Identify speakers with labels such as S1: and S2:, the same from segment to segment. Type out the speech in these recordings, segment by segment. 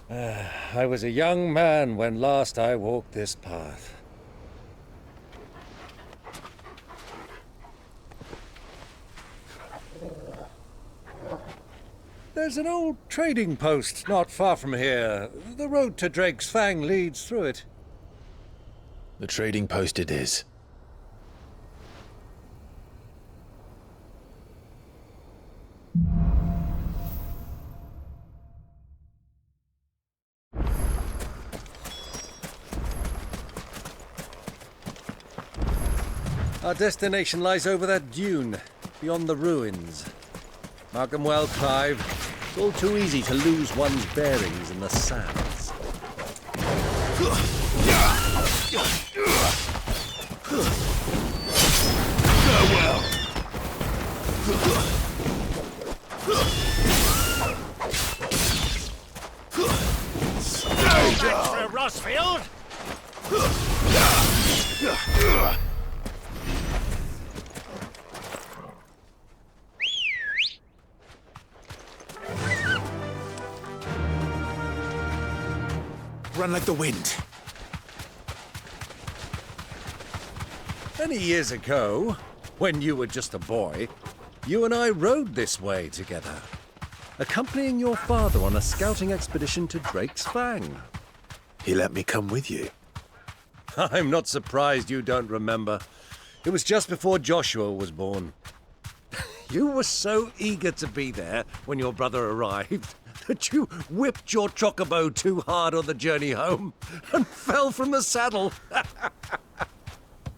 S1: I was a young man when last I walked this path. There's an old trading post not far from here. The road to Drake's Fang leads through it.
S2: The trading post it is.
S1: Our destination lies over that dune, beyond the ruins. Mark them well, Clive. It's all too easy to lose one's bearings in the sands.
S3: Farewell.
S4: Stay down, Rossfield!
S3: Run like the wind.
S1: Many years ago, when you were just a boy, you and I rode this way together, accompanying your father on a scouting expedition to Drake's Fang.
S3: He let me come with you.
S1: I'm not surprised you don't remember. It was just before Joshua was born. You were so eager to be there when your brother arrived that you whipped your chocobo too hard on the journey home and fell from the saddle.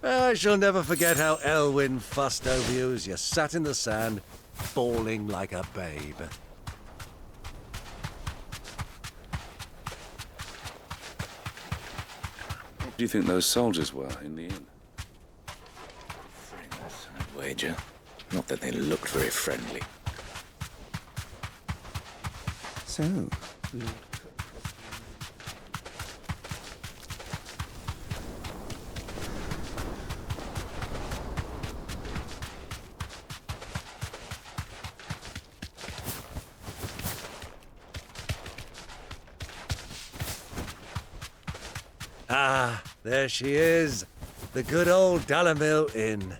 S1: I shall never forget how Elwyn fussed over you as you sat in the sand, bawling like a babe.
S5: What do you think those soldiers were in the inn?
S6: Friends, I'd wager. Not that they looked very friendly.
S3: So,
S1: Ah, there she is. The good old Dalamil Inn.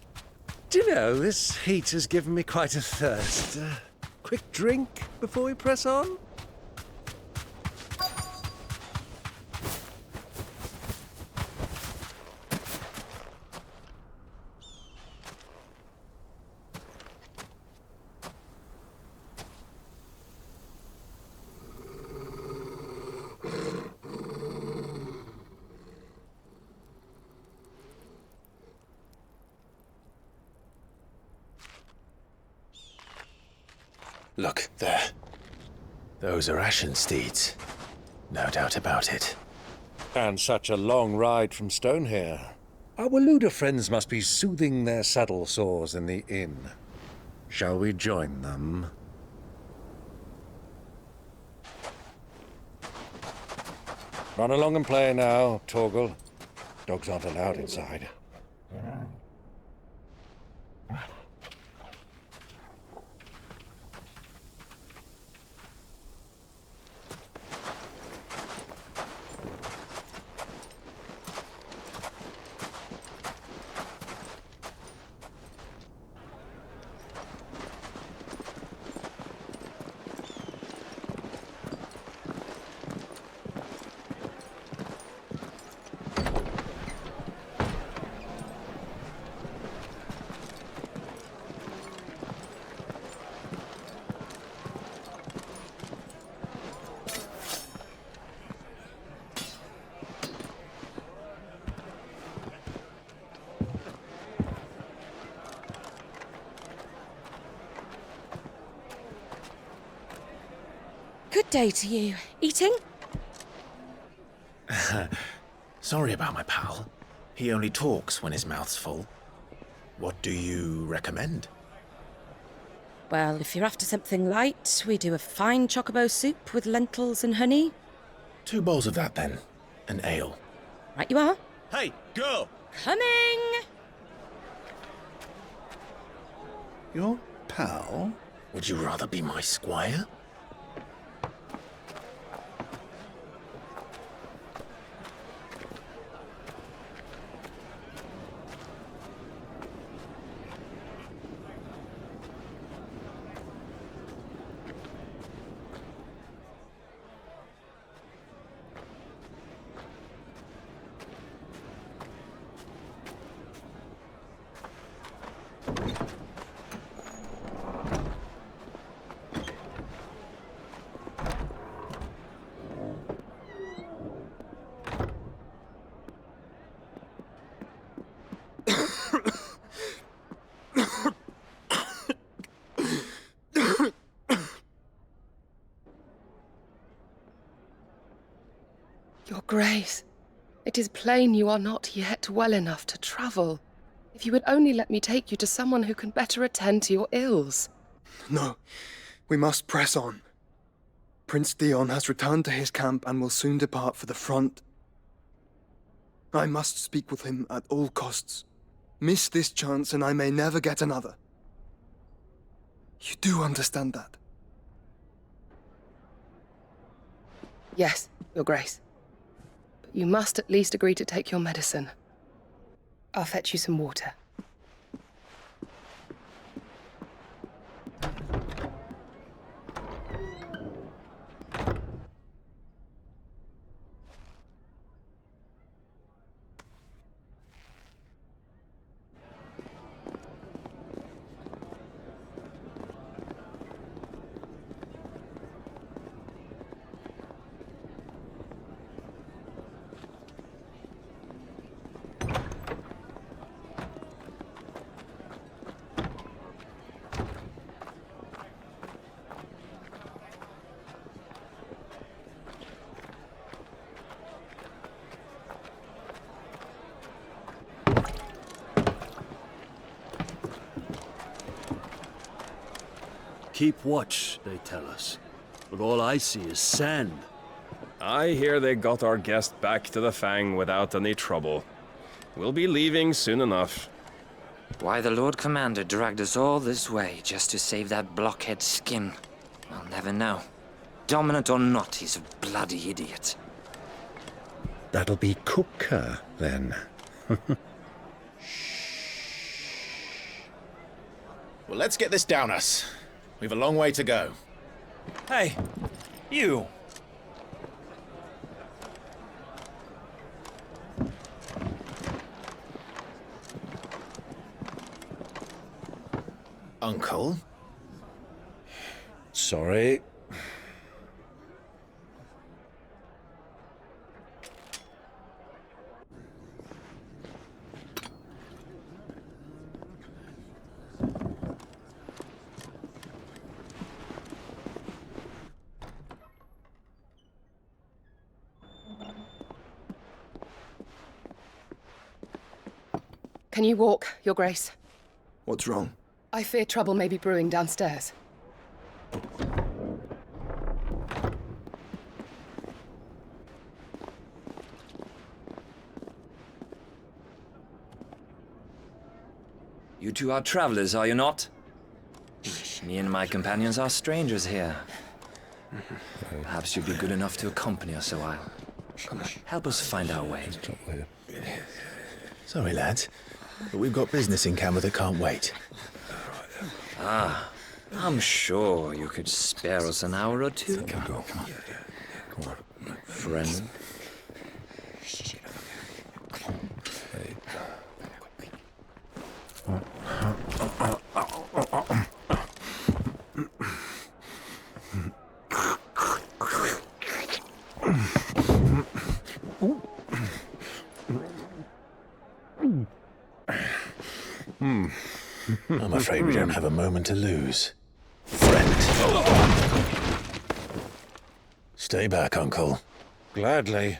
S1: Do you know, this heat has given me quite a thirst. Quick drink before we press on?
S2: Look, there. Those are ashen steeds. No doubt about it.
S1: And such a long ride from Stonehair. Our Luda friends must be soothing their saddle sores in the inn. Shall we join them? Run along and play now, Torgal. Dogs aren't allowed inside.
S7: Good day to you. Eating?
S2: Sorry about my pal. He only talks when his mouth's full. What do you recommend?
S7: Well, if you're after something light, we do a fine chocobo soup with lentils and honey.
S2: 2 bowls of that, then. An ale.
S7: Right you are.
S3: hey, girl!
S7: Coming!
S3: Your pal?
S2: Would you rather be my squire?
S4: Grace, it is plain you are not yet well enough to travel. If you would only let me take you to someone who can better attend to your ills.
S8: No, we must press on. Prince Dion has returned to his camp and will soon depart for the front. I must speak with him at all costs. Miss this chance and I may never get another. You do understand that?
S4: Yes, Your Grace. But you must at least agree to take your medicine. I'll fetch you some water.
S9: Keep watch, they tell us. But all I see is sand.
S10: I hear they got our guest back to the Fang without any trouble. We'll be leaving soon enough.
S11: Why the Lord Commander dragged us all this way just to save that blockhead skin, I'll never know. Dominant or not, he's a bloody idiot.
S3: That'll be Cooker, then.
S2: Well, let's get this down us. We've a long way to go.
S6: Hey, you!
S2: Uncle?
S3: Sorry.
S4: Can you walk, Your Grace?
S8: What's wrong?
S4: I fear trouble may be brewing downstairs.
S11: You two are travelers, are you not? Me and my companions are strangers here. Perhaps you'd be good enough to accompany us a while. Help us find our way.
S2: Sorry, lads, but we've got business in camera that can't wait.
S11: Ah, I'm sure you could spare us an hour or two.
S2: Come on.
S11: Friend.
S2: I'm afraid we don't have a moment to lose. Friend. Stay back, Uncle.
S3: Gladly.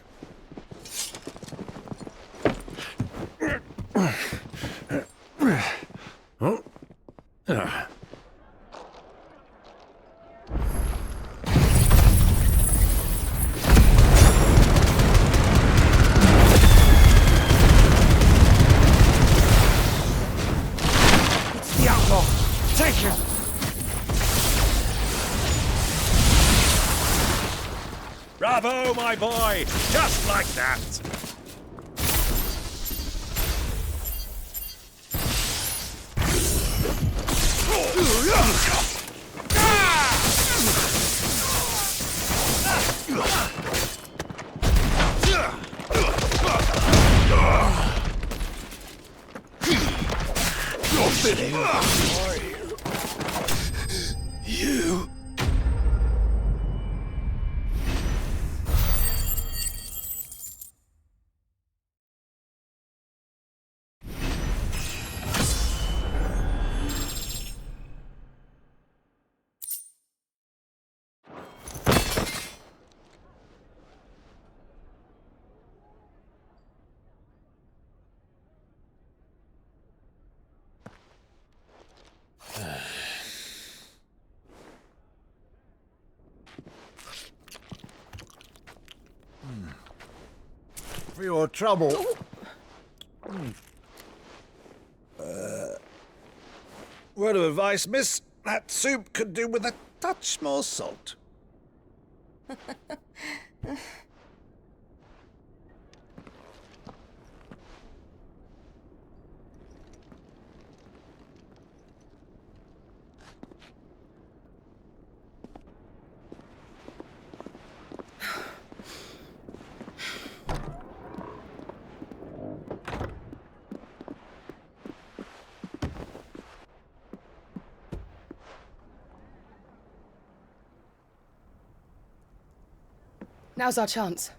S1: Bravo, my boy! Just like that!
S8: You...
S1: for your trouble. Word of advice, miss. That soup could do with a touch more salt.
S4: Now's our chance.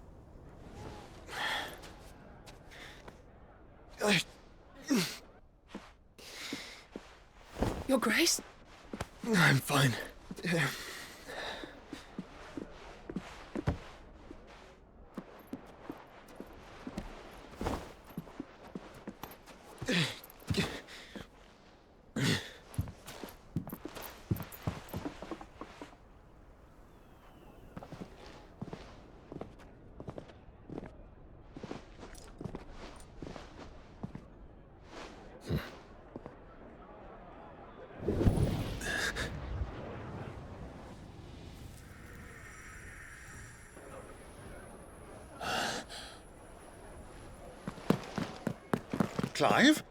S4: Your Grace?
S8: I'm fine.
S3: Clive?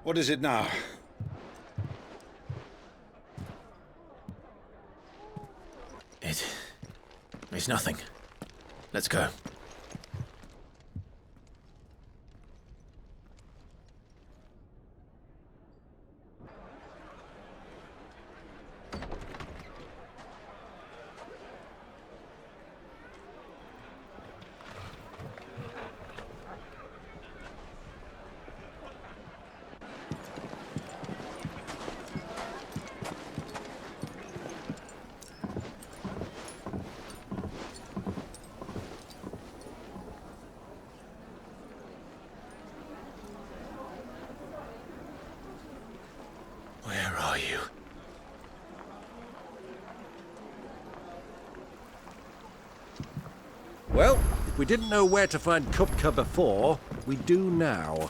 S3: What is it now?
S2: It's nothing. Let's go. Where are you?
S1: Well, if we didn't know where to find Kupka before, we do now.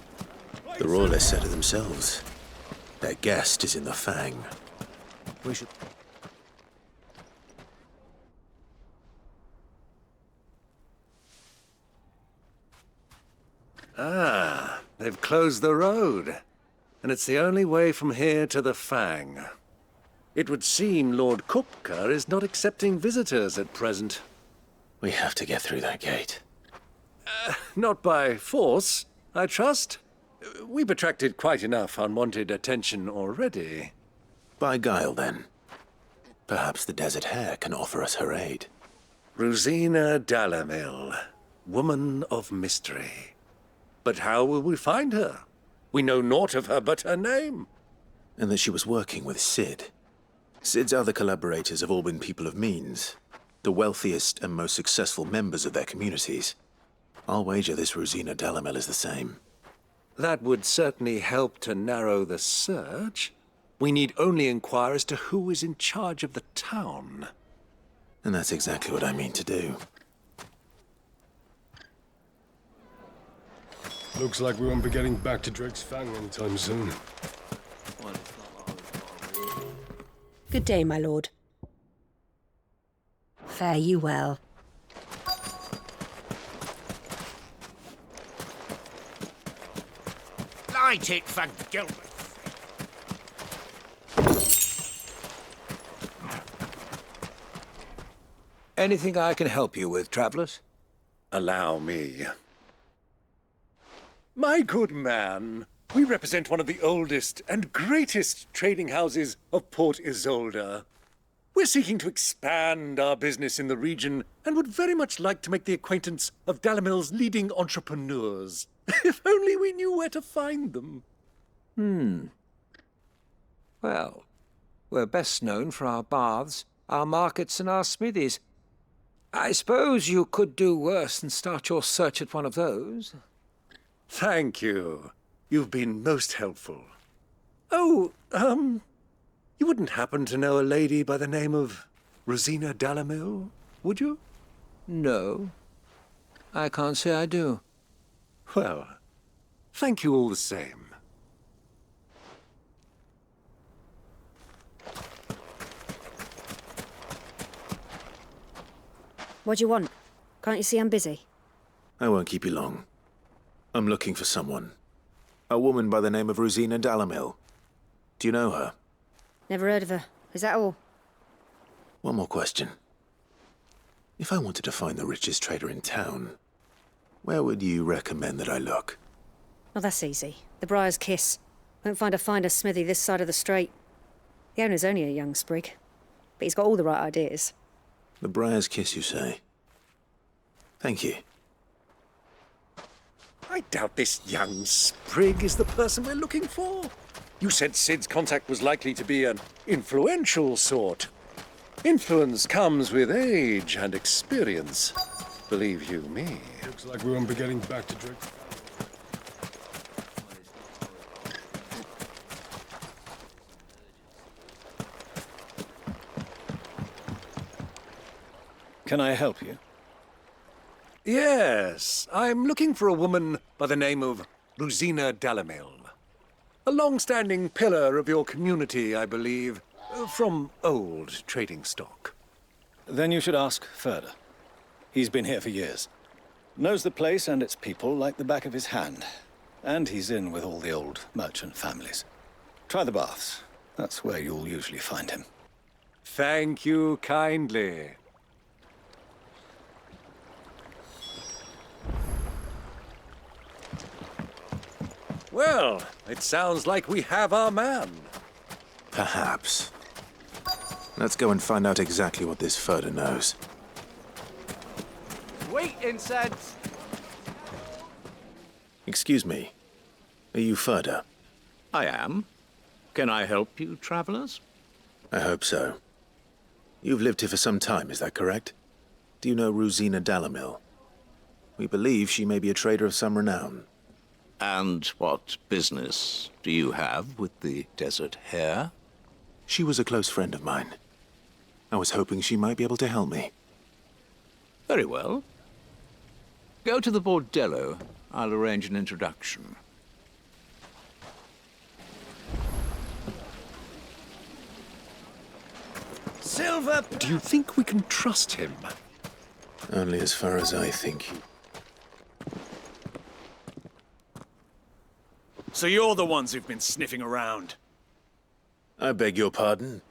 S2: The Royalists said it themselves. Their guest is in the Fang.
S1: We should... Ah, they've closed the road. And it's the only way from here to the Fang. It would seem Lord Kupka is not accepting visitors at present.
S2: We have to get through that gate.
S1: Not by force, I trust. We've attracted quite enough unwanted attention already.
S2: By guile, then. Perhaps the Desert Hare can offer us her aid.
S1: Rosina Dalamil, woman of mystery. But how will we find her? We know naught of her but her name.
S2: And that she was working with Sid. Sid's other collaborators have all been people of means. The wealthiest and most successful members of their communities. I'll wager this Rosina Dalamel is the same.
S1: That would certainly help to narrow the search. We need only inquire as to who is in charge of the town.
S2: And that's exactly what I mean to do.
S12: Looks like we won't be getting back to Drake's Fang anytime soon.
S7: Good day, my lord. Fare you well.
S3: Light it for Gilbert.
S1: Anything I can help you with, travelers? Allow me. My good man, we represent one of the oldest and greatest trading houses of Port Isolde. We're seeking to expand our business in the region and would very much like to make the acquaintance of Dalamil's leading entrepreneurs. If only we knew where to find them.
S13: Well, we're best known for our baths, our markets, and our smithies. I suppose you could do worse than start your search at one of those.
S1: Thank you. You've been most helpful. Oh, you wouldn't happen to know a lady by the name of Rosina Dalamil, would you?
S13: No, I can't say I do.
S1: Well, thank you all the same.
S14: What do you want? Can't you see I'm busy?
S2: I won't keep you long. I'm looking for someone. A woman by the name of Rosina Dalamil. Do you know her?
S14: Never heard of her. Is that all?
S2: One more question. If I wanted to find the richest trader in town, where would you recommend that I look?
S14: Oh, that's easy. The Briar's Kiss. Won't find a finer smithy this side of the strait. The owner's only a young sprig, but he's got all the right ideas.
S2: The Briar's Kiss, you say? Thank you.
S1: I doubt this young sprig is the person we're looking for. You said Sid's contact was likely to be an influential sort. Influence comes with age and experience. Believe you me.
S12: Looks like we won't be getting back to Drake.
S9: Can I help you?
S1: Yes, I'm looking for a woman by the name of Rosina Dalamil. A long-standing pillar of your community, I believe, from old trading stock.
S9: Then you should ask Ferda. He's been here for years. Knows the place and its people like the back of his hand. And he's in with all the old merchant families. Try the baths. That's where you'll usually find him.
S1: Thank you kindly. Well, it sounds like we have our man.
S2: Perhaps. Let's go and find out exactly what this Ferda knows.
S15: Wait, incense!
S2: Excuse me. Are you Ferda?
S16: I am. Can I help you, travelers?
S2: I hope so. You've lived here for some time, is that correct? Do you know Rosina Dalamil? We believe she may be a trader of some renown.
S16: And what business do you have with the desert hare?
S2: She was a close friend of mine. I was hoping she might be able to help me.
S16: Very well. Go to the bordello. I'll arrange an introduction.
S1: Silver, do you think we can trust him?
S2: Only as far as I think.
S17: So you're the ones who've been sniffing around?
S2: I beg your pardon?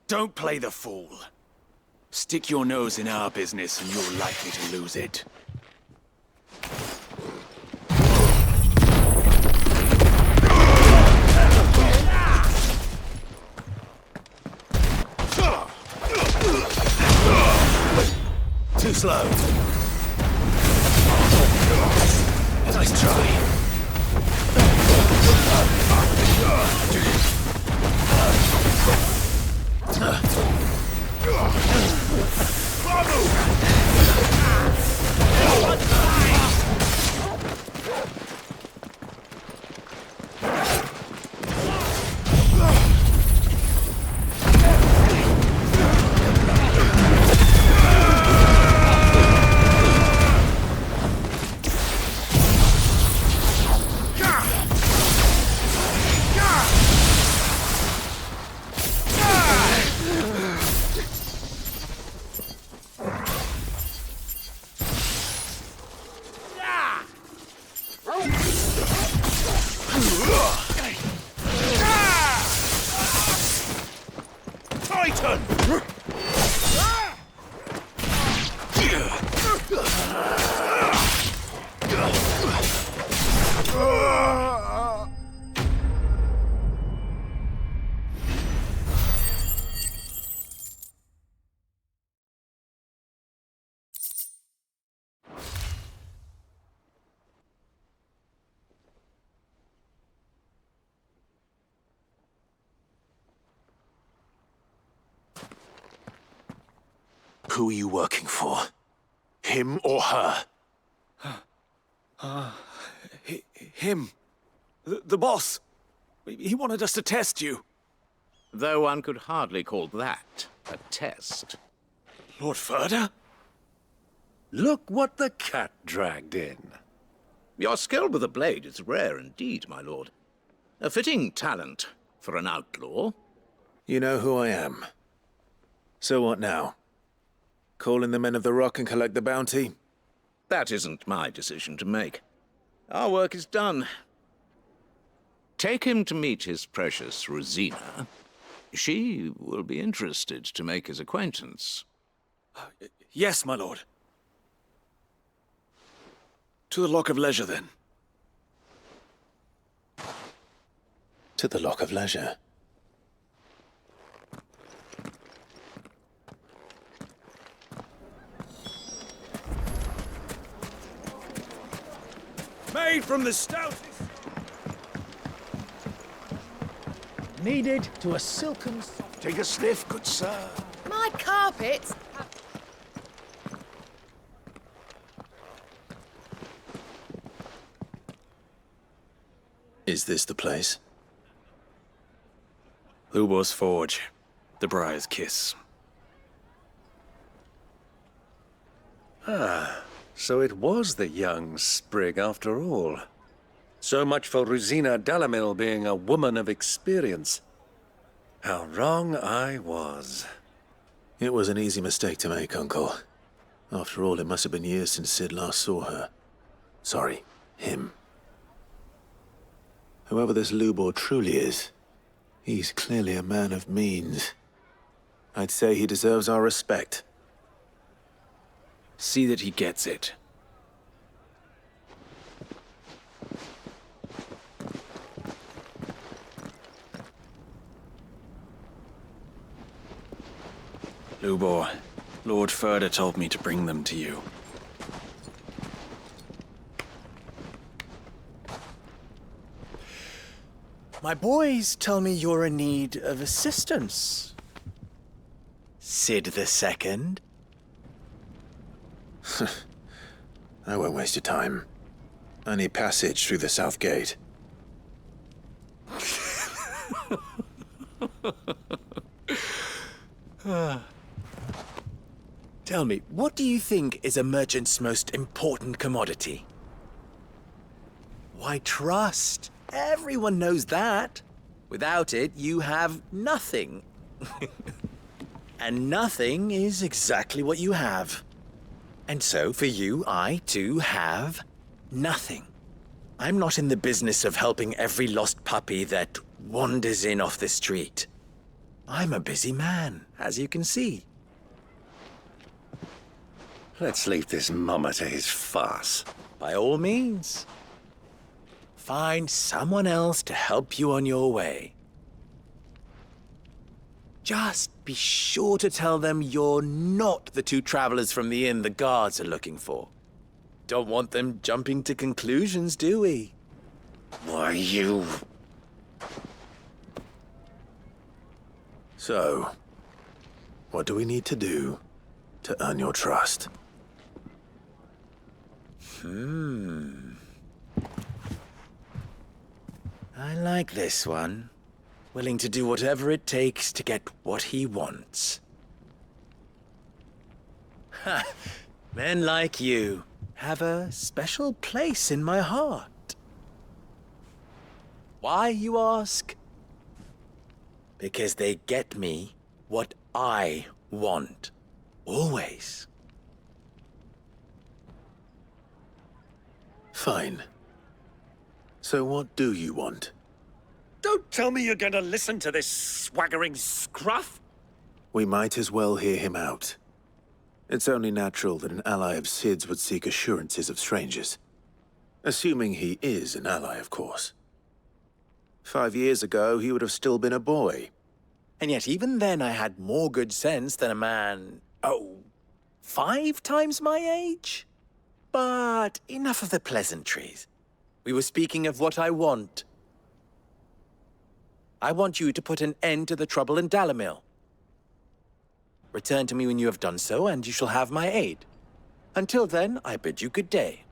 S17: Don't play the fool. Stick your nose in our business and you're likely to lose it.
S2: Too slow. Nice try. Who are you working for? Him or her?
S17: Him. The boss. He wanted us to test you.
S16: Though one could hardly call that a test.
S17: Lord Ferda?
S1: Look what the cat dragged in.
S16: Your skill with the blade is rare indeed, my lord. A fitting talent for an outlaw.
S2: You know who I am. So what now? Call in the Men of the Rock and collect the bounty?
S16: That isn't my decision to make. Our work is done. Take him to meet his precious Rosina. She will be interested to make his acquaintance.
S17: Yes, my lord. To the Lock of Leisure, then.
S2: To the Lock of Leisure.
S17: Made from the stoutest.
S3: Kneaded to a silken... Take a sniff, good sir.
S4: My carpets!
S2: Is this the place?
S17: Lubor's Forge. The Briar's Kiss.
S1: Ah, so it was the young sprig after all. So much for Rosina Dalamil being a woman of experience. How wrong I was.
S2: It was an easy mistake to make, Uncle. After all, it must have been years since Sid last saw her. Sorry, him. Whoever this Lubor truly is, he's clearly a man of means. I'd say he deserves our respect.
S17: See that he gets it. Lubor, Lord Ferda told me to bring them to you.
S15: My boys tell me you're in need of assistance. Sid the Second?
S2: I won't waste your time. I need passage through the south gate.
S15: Tell me, what do you think is a merchant's most important commodity? Why, trust. Everyone knows that. Without it, you have nothing. And nothing is exactly what you have. And so, for you, I, too, have nothing. I'm not in the business of helping every lost puppy that wanders in off the street. I'm a busy man, as you can see.
S1: Let's leave this mummer to his farce.
S15: By all means. Find someone else to help you on your way. Just be sure to tell them you're not the two travelers from the inn the guards are looking for. Don't want them jumping to conclusions, do we?
S1: Why, you...
S2: So, what do we need to do to earn your trust?
S15: I like this one. Willing to do whatever it takes to get what he wants. Ha! Men like you have a special place in my heart. Why, you ask? Because they get me what I want. Always.
S2: Fine. So what do you want?
S1: Don't tell me you're going to listen to this swaggering scruff!
S2: We might as well hear him out. It's only natural that an ally of Sid's would seek assurances of strangers. Assuming he is an ally, of course. 5 years ago, he would have still been a boy.
S15: And yet even then I had more good sense than a man, 5 times my age? But enough of the pleasantries. We were speaking of what I want. I want you to put an end to the trouble in Dalamil. Return to me when you have done so, and you shall have my aid. Until then, I bid you good day.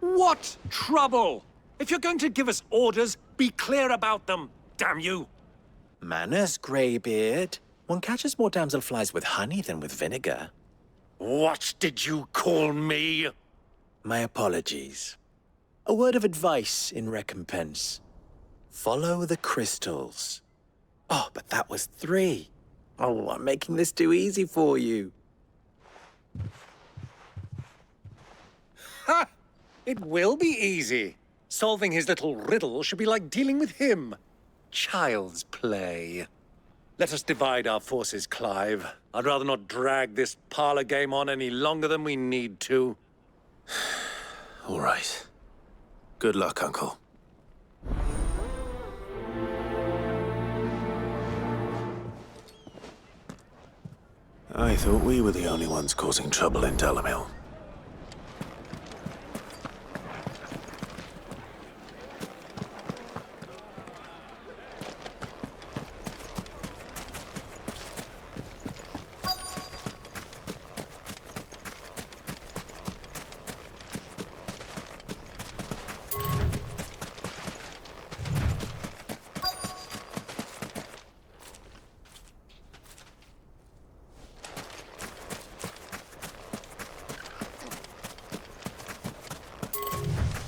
S1: What trouble? If you're going to give us orders, be clear about them, damn you!
S15: Manners, Greybeard. One catches more damselflies with honey than with vinegar.
S1: What did you call me?
S15: My apologies. A word of advice in recompense. Follow the crystals. Oh, but that was 3. Oh, I'm making this too easy for you.
S1: Ha! It will be easy. Solving his little riddle should be like dealing with him. Child's play. Let us divide our forces, Clive. I'd rather not drag this parlor game on any longer than we need to.
S2: All right. Good luck, Uncle. I thought we were the only ones causing trouble in Dalamil.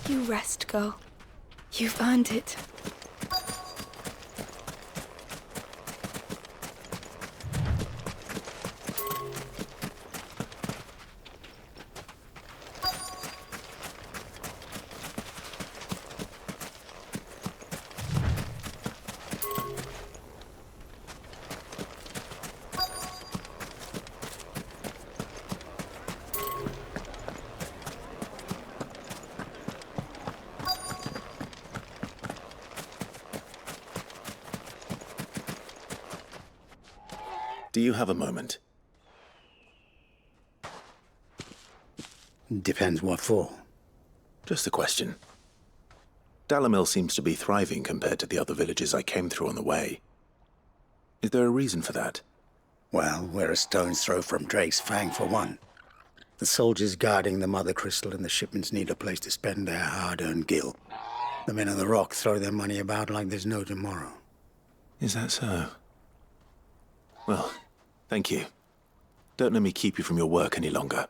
S18: You rest, girl. You've earned it.
S2: Do you have a moment?
S19: Depends what for.
S2: Just a question. Dalamil seems to be thriving compared to the other villages I came through on the way. Is there a reason for that?
S19: Well, we're a stone's throw from Drake's Fang, for one. The soldiers guarding the Mother Crystal and the shipments need a place to spend their hard-earned gil. The men of the Rock throw their money about like there's no tomorrow.
S2: Is that so? Well, thank you. Don't let me keep you from your work any longer.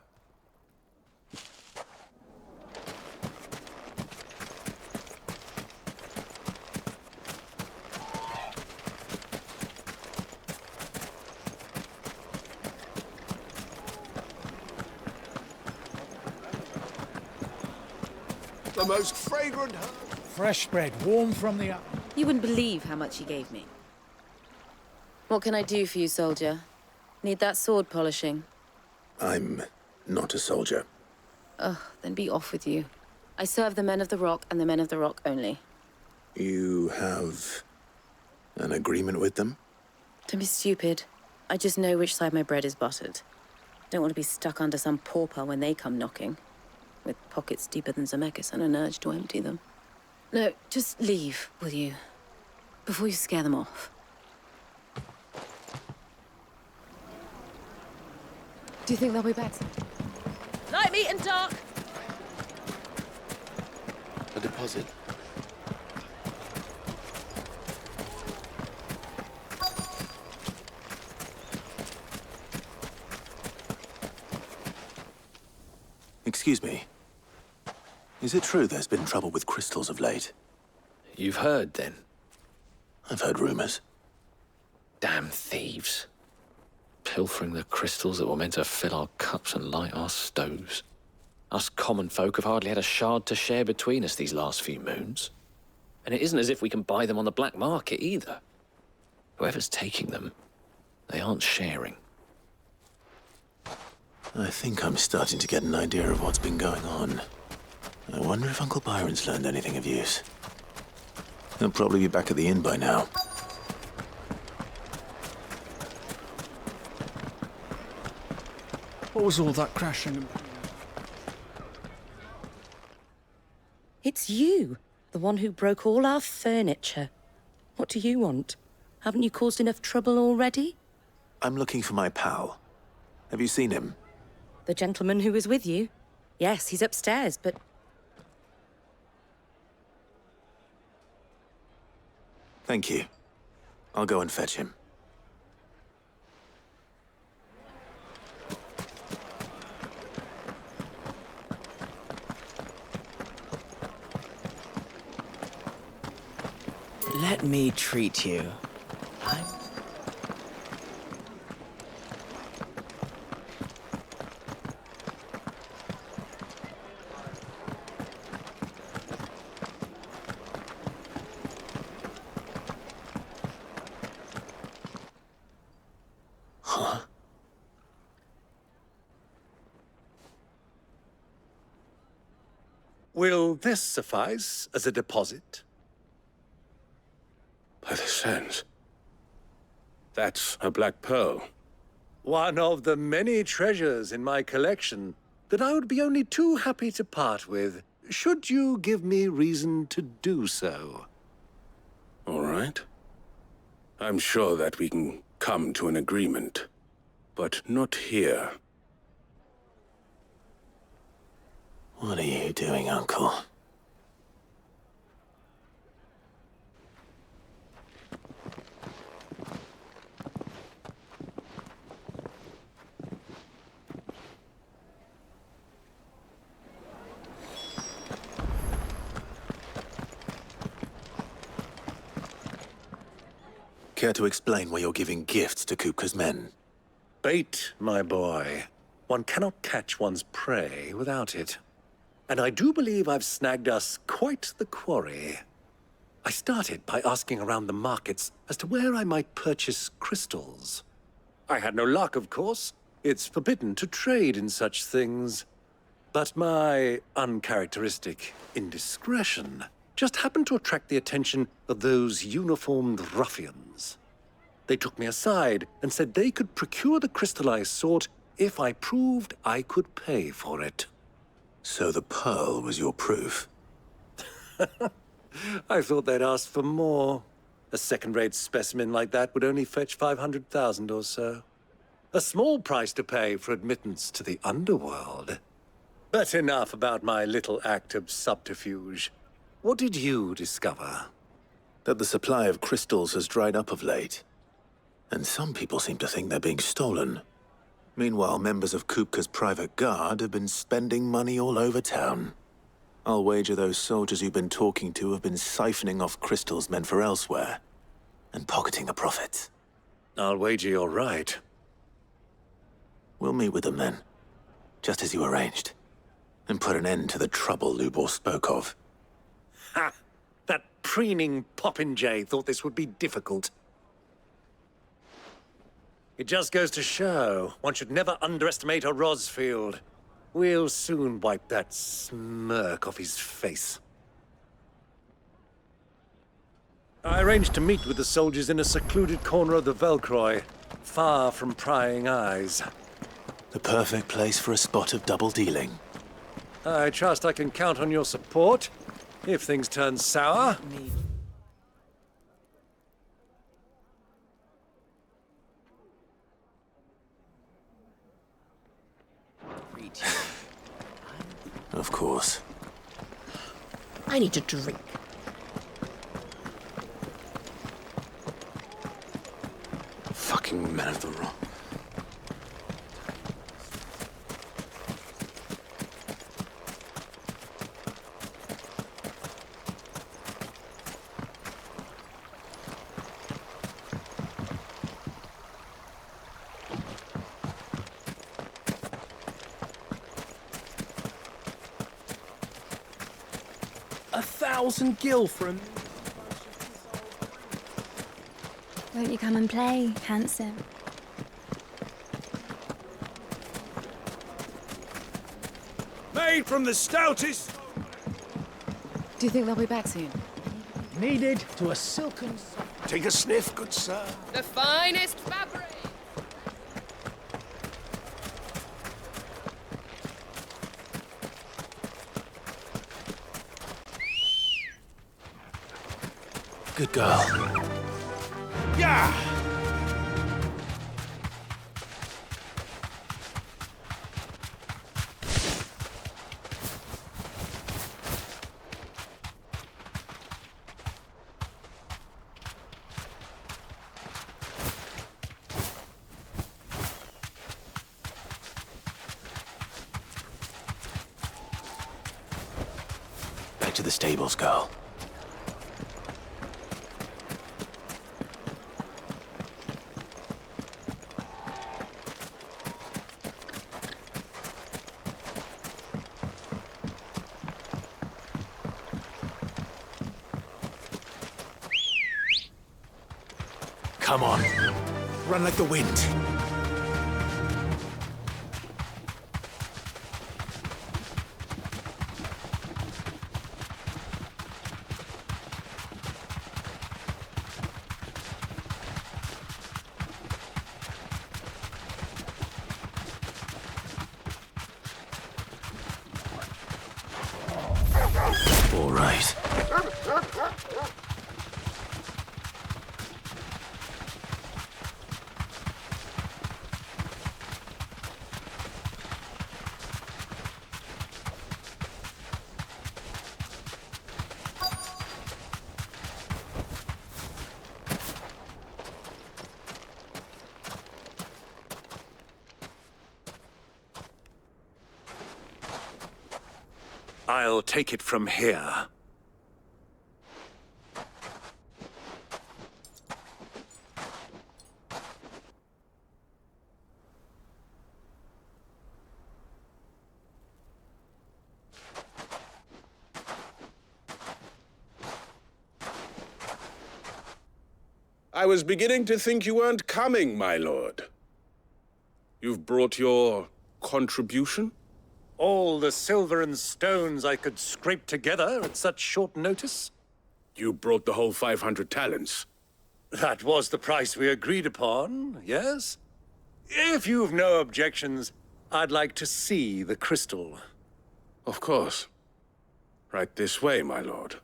S3: The most fragrant herb.
S20: Fresh bread, warm from the oven.
S7: You wouldn't believe how much he gave me. What can I do for you, soldier? Need that sword polishing?
S2: I'm not a soldier.
S7: Ugh, then be off with you. I serve the men of the Rock and the men of the Rock only.
S2: You have an agreement with them?
S7: Don't be stupid. I just know which side my bread is buttered. Don't want to be stuck under some pauper when they come knocking. With pockets deeper than Zemeckis and an urge to empty them. No, just leave, will you? Before you scare them off. Do you think they'll be better? Light me and dark!
S2: A deposit. Excuse me. Is it true there's been trouble with crystals of late?
S6: You've heard, then?
S2: I've heard rumors.
S6: Damn thieves. Pilfering the crystals that were meant to fill our cups and light our stoves. Us common folk have hardly had a shard to share between us these last few moons. And it isn't as if we can buy them on the black market either. Whoever's taking them, they aren't sharing.
S2: I think I'm starting to get an idea of what's been going on. I wonder if Uncle Byron's learned anything of use. He'll probably be back at the inn by now.
S20: What was all that crashing?
S7: It's you, the one who broke all our furniture. What do you want? Haven't you caused enough trouble already?
S2: I'm looking for my pal, Have you seen him?
S7: The gentleman who was with you? Yes, he's upstairs, but...
S2: Thank you. I'll go and fetch him.
S21: Let me treat you.
S2: Huh?
S1: Will this suffice as a deposit?
S12: By the sands. That's a black pearl.
S1: One of the many treasures in my collection that I would be only too happy to part with, should you give me reason to do so.
S12: All right. I'm sure that we can come to an agreement, but not here.
S2: What are you doing, Uncle? Care to explain why you're giving gifts to Kupka's men?
S1: Bait, my boy. One cannot catch one's prey without it. And I do believe I've snagged us quite the quarry. I started by asking around the markets as to where I might purchase crystals. I had no luck, of course. It's forbidden to trade in such things. But my uncharacteristic indiscretion just happened to attract the attention of those uniformed ruffians. They took me aside and said they could procure the crystal I sought if I proved I could pay for it.
S2: So the pearl was your proof?
S1: I thought they'd asked for more. A second-rate specimen like that would only fetch 500,000 or so. A small price to pay for admittance to the underworld. But enough about my little act of subterfuge. What did you discover?
S2: That the supply of crystals has dried up of late. And some people seem to think they're being stolen. Meanwhile, members of Kupka's private guard have been spending money all over town. I'll wager those soldiers you've been talking to have been siphoning off crystals meant for elsewhere, and pocketing the profits.
S1: I'll wager you're right.
S2: We'll meet with them then, just as you arranged, and put an end to the trouble Lubor spoke of.
S1: Ha! That preening popinjay thought this would be difficult. It just goes to show, one should never underestimate a Rosfield. We'll soon wipe that smirk off his face. I arranged to meet with the soldiers in a secluded corner of the Velcroy, far from prying eyes.
S2: The perfect place for a spot of double dealing.
S1: I trust I can count on your support, if things turn sour.
S2: Of course.
S22: I need a drink.
S12: Fucking men of the rock.
S22: $1,000 gil for a...
S23: Won't you come and play, handsome?
S3: Made from the stoutest...
S7: Do you think they'll be back soon?
S20: Needed to a silken...
S3: Take a sniff, good sir.
S4: The finest fabric!
S2: Good girl.
S3: Yeah!
S2: back to the stables, girl. Come on. Run like the wind. All right.
S1: I'll take it from here.
S12: I was beginning to think you weren't coming, my lord. You've brought your contribution?
S1: All the silver and stones I could scrape together at such short notice?
S12: You brought the whole 500 talents.
S1: That was the price we agreed upon, yes? If you've no objections, I'd like to see the crystal.
S12: Of course. Right this way, my lord.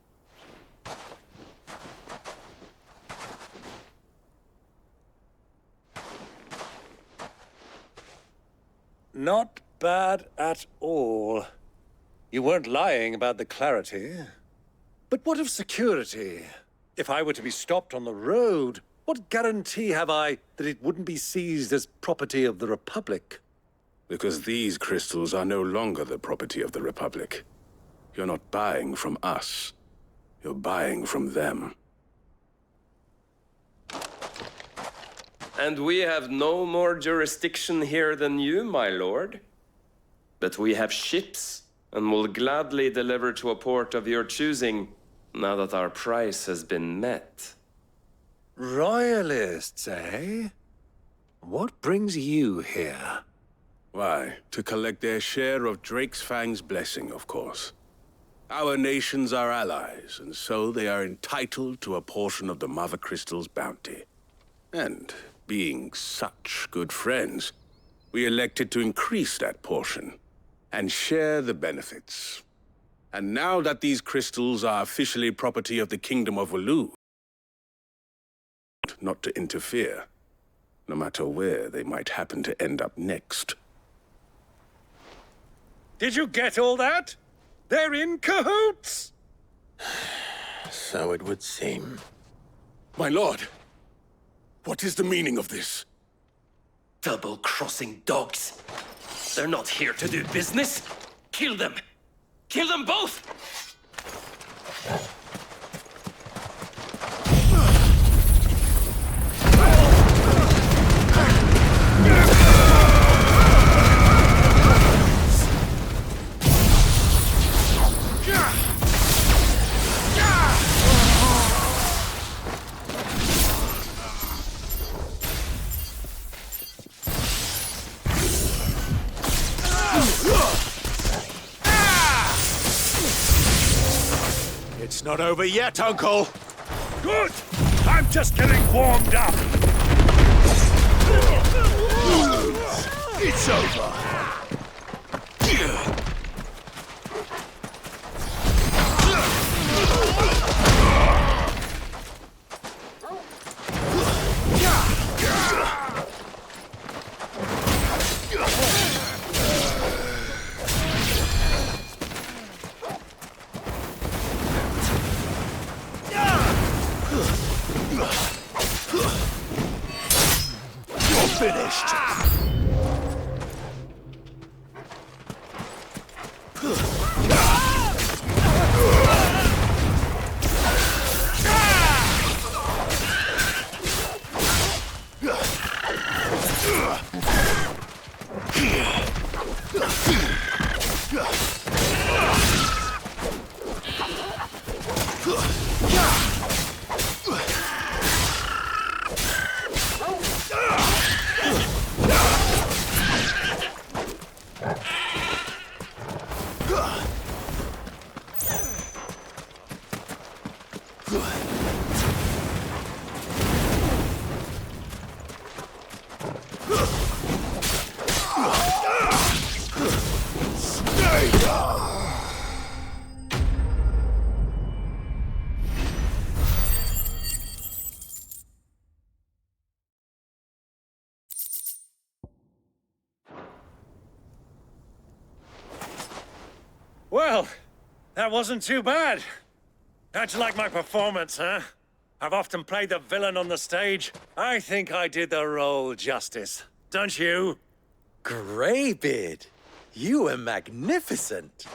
S1: Not bad at all. You weren't lying about the clarity. But what of security? If I were to be stopped on the road, what guarantee have I that it wouldn't be seized as property of the Republic?
S12: Because these crystals are no longer the property of the Republic. You're not buying from us. You're buying from them.
S5: And we have no more jurisdiction here than you, my lord. But we have ships, and will gladly deliver to a port of your choosing, now that our price has been met.
S1: Royalists, eh? What brings you here?
S12: Why, to collect their share of Drake's Fang's blessing, of course. Our nations are allies, and so they are entitled to a portion of the Mother Crystal's bounty. And being such good friends, we elected to increase that portion and share the benefits. And now that these crystals are officially property of the Kingdom of Waloed, not to interfere, no matter where they might happen to end up next.
S1: Did you get all that? They're in cahoots!
S2: So it would seem.
S12: My lord, what is the meaning of this?
S5: Double-crossing dogs. They're not here to do business. Kill them! Kill them both!
S3: It's not over yet, Uncle!
S1: Good! I'm just getting warmed up!
S3: It's over! Finished!
S1: Well, that wasn't too bad. How'd you like my performance, huh? I've often played the villain on the stage. I think I did the role justice. Don't you?
S15: Greybeard, you were magnificent.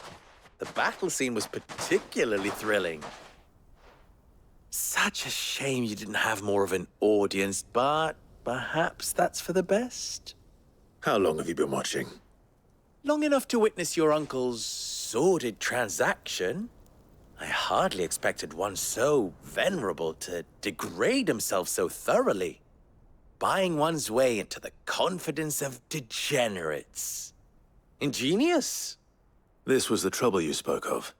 S15: The battle scene was particularly thrilling. Such a shame you didn't have more of an audience, but perhaps that's for the best.
S2: How long have you been watching?
S15: Long enough to witness your uncle's sordid transaction. I hardly expected one so venerable to degrade himself so thoroughly. Buying one's way into the confidence of degenerates. Ingenious.
S2: This was the trouble you spoke of.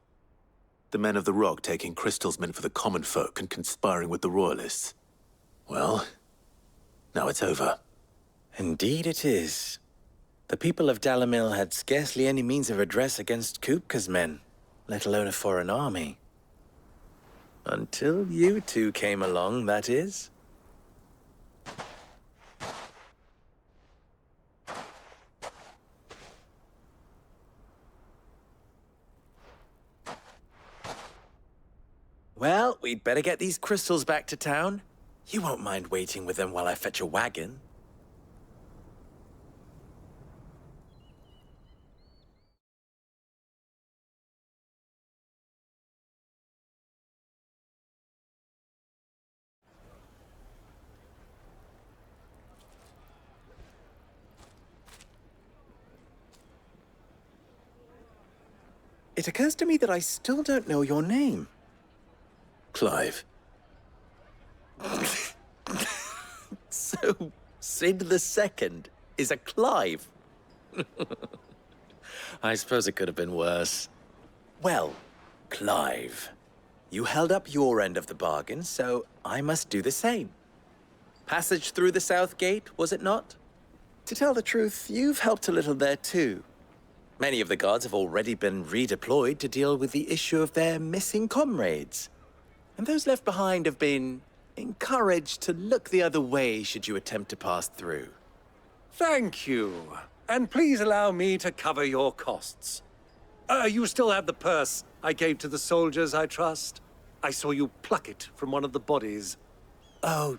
S2: The men of the Rock taking crystals meant for the common folk and conspiring with the Royalists. Well, now it's over.
S15: Indeed it is. The people of Dalamil had scarcely any means of redress against Kupka's men, let alone a foreign army. Until you two came along, that is. Well, we'd better get these crystals back to town. You won't mind waiting with them while I fetch a wagon. It occurs to me that I still don't know your name.
S2: Clive.
S15: So, Sid the Second is a Clive. I suppose it could have been worse. Well, Clive, you held up your end of the bargain, so I must do the same. Passage through the South Gate, was it not? To tell the truth, you've helped a little there too. Many of the guards have already been redeployed to deal with the issue of their missing comrades. And those left behind have been encouraged to look the other way should you attempt to pass through.
S1: Thank you. And please allow me to cover your costs. You still have the purse I gave to the soldiers, I trust? I saw you pluck it from one of the bodies.
S15: Oh,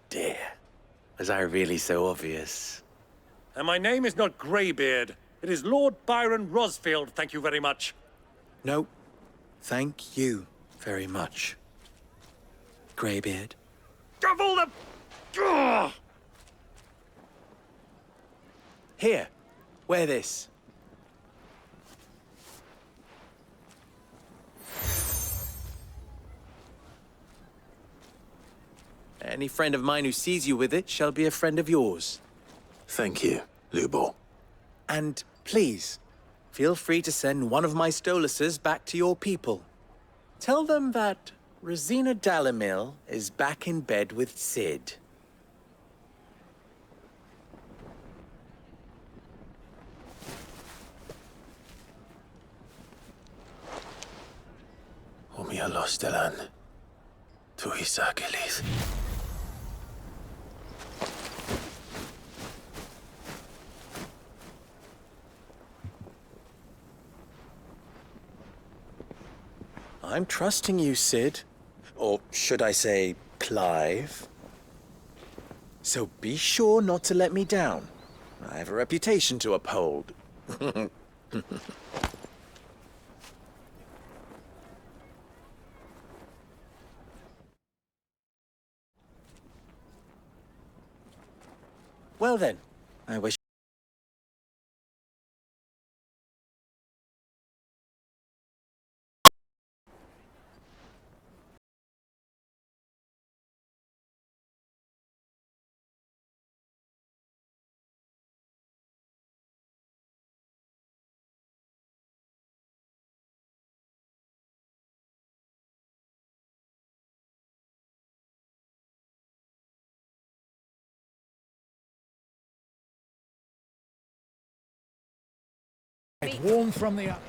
S15: dear. Was I really so obvious?
S1: And my name is not Greybeard. It is Lord Byron Rosfield, thank you very much.
S15: No, thank you very much. Greybeard.
S1: Of all the... Ugh!
S15: Here, wear this. Any friend of mine who sees you with it shall be a friend of yours.
S2: Thank you, Lubor.
S15: And please, feel free to send one of my Stoluses back to your people. Tell them that Rosina Dalamil is back in bed with Sid.
S2: Umia lostelan. Tu isakelis.
S15: I'm trusting you, Sid. Or should I say, Clive? So be sure not to let me down. I have a reputation to uphold. Well then, I wish
S20: Warm from the up.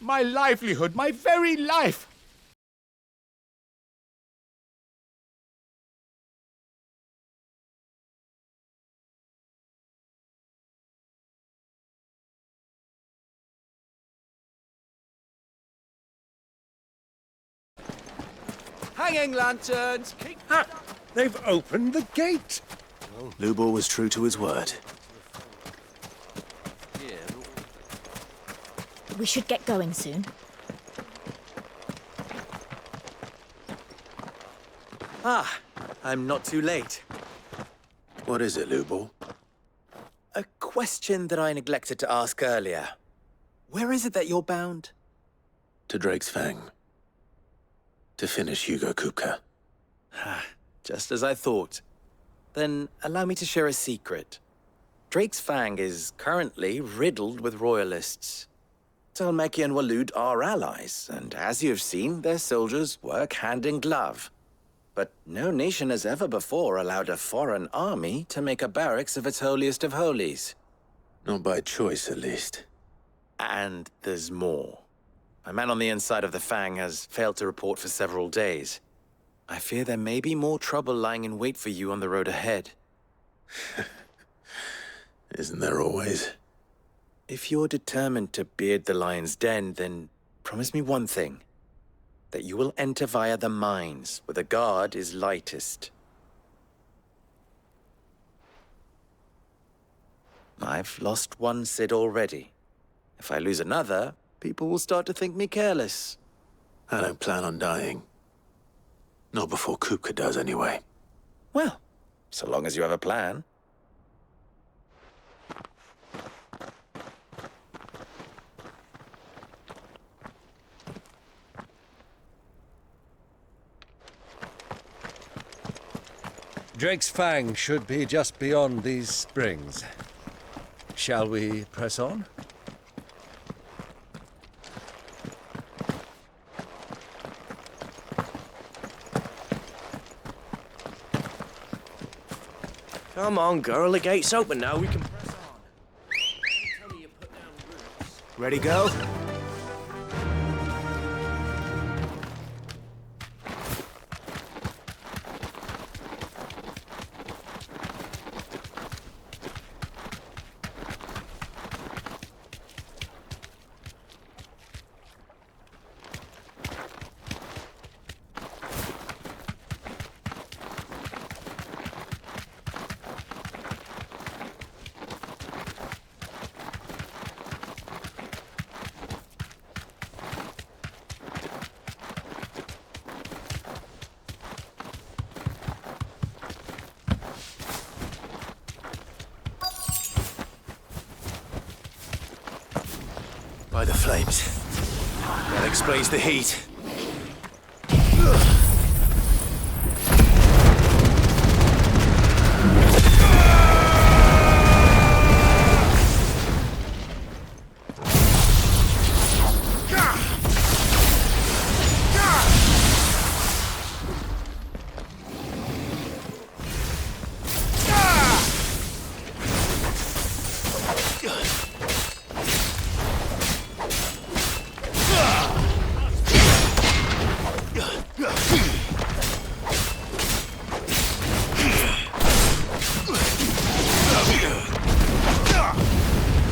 S17: My livelihood, my very life!
S1: Hanging lanterns! Ha! They've opened the gate!
S2: Lubor was true to his word.
S23: We should get going soon.
S15: Ah, I'm not too late.
S2: What is it, Lubor?
S15: A question that I neglected to ask earlier. Where is it that you're bound?
S2: To Drake's Fang. To finish Hugo Kupka.
S15: Just as I thought. Then allow me to share a secret. Drake's Fang is currently riddled with royalists. Talmeki and Walud are allies, and as you have seen, their soldiers work hand in glove. But no nation has ever before allowed a foreign army to make a barracks of its holiest of holies.
S2: Not by choice, at least.
S15: And there's more. A man on the inside of the Fang has failed to report for several days. I fear there may be more trouble lying in wait for you on the road ahead.
S2: Isn't there always?
S15: If you're determined to beard the lion's den, then promise me one thing. That you will enter via the mines, where the guard is lightest. I've lost one Cid already. If I lose another, people will start to think me careless.
S2: I don't plan on dying. Not before Kupka does, anyway.
S15: Well, so long as you have a plan.
S1: Drake's Fang should be just beyond these springs. Shall we press on?
S22: Come on, girl, the gate's open now, we can press on. Tell me you put down roots.
S3: Ready, go?
S2: By the flames. That explains the heat.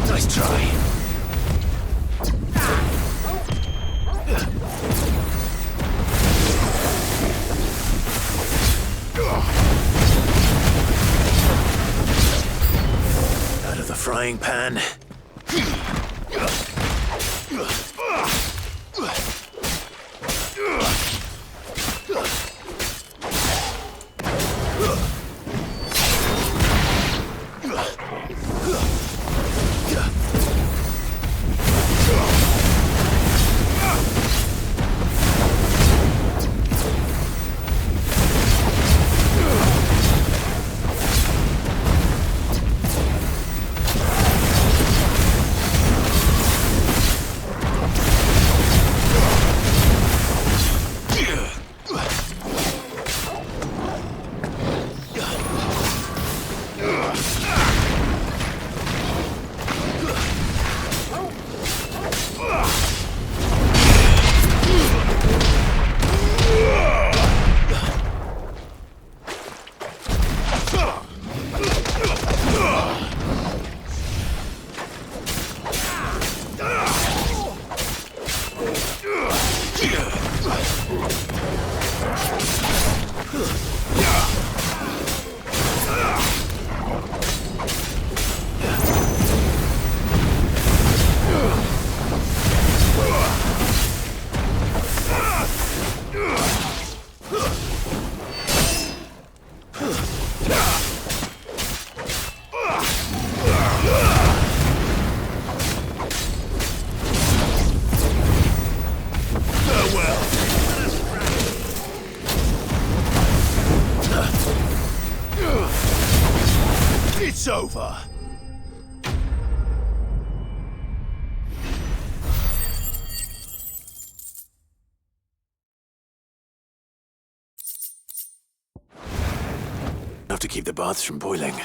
S2: Nice try. Out of the frying pan.
S3: It's over.
S2: Enough to keep the baths from boiling.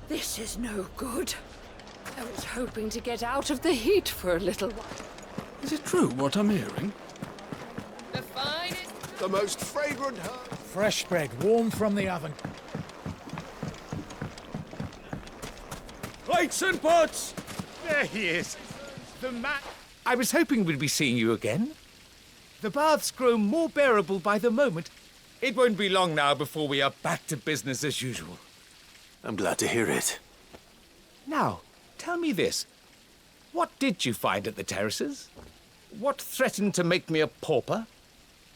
S8: This is no good. I was hoping to get out of the heat for a little while.
S12: Is it true what I'm hearing?
S8: The finest...
S3: The most fragrant herb.
S20: Fresh bread, warm from the oven.
S17: Plates and pots!
S10: There he is. I was hoping we'd be seeing you again. The baths grow more bearable by the moment. It won't be long now before we are back to business as usual.
S2: I'm glad to hear it.
S10: Now, tell me this. What did you find at the terraces? What threatened to make me a pauper?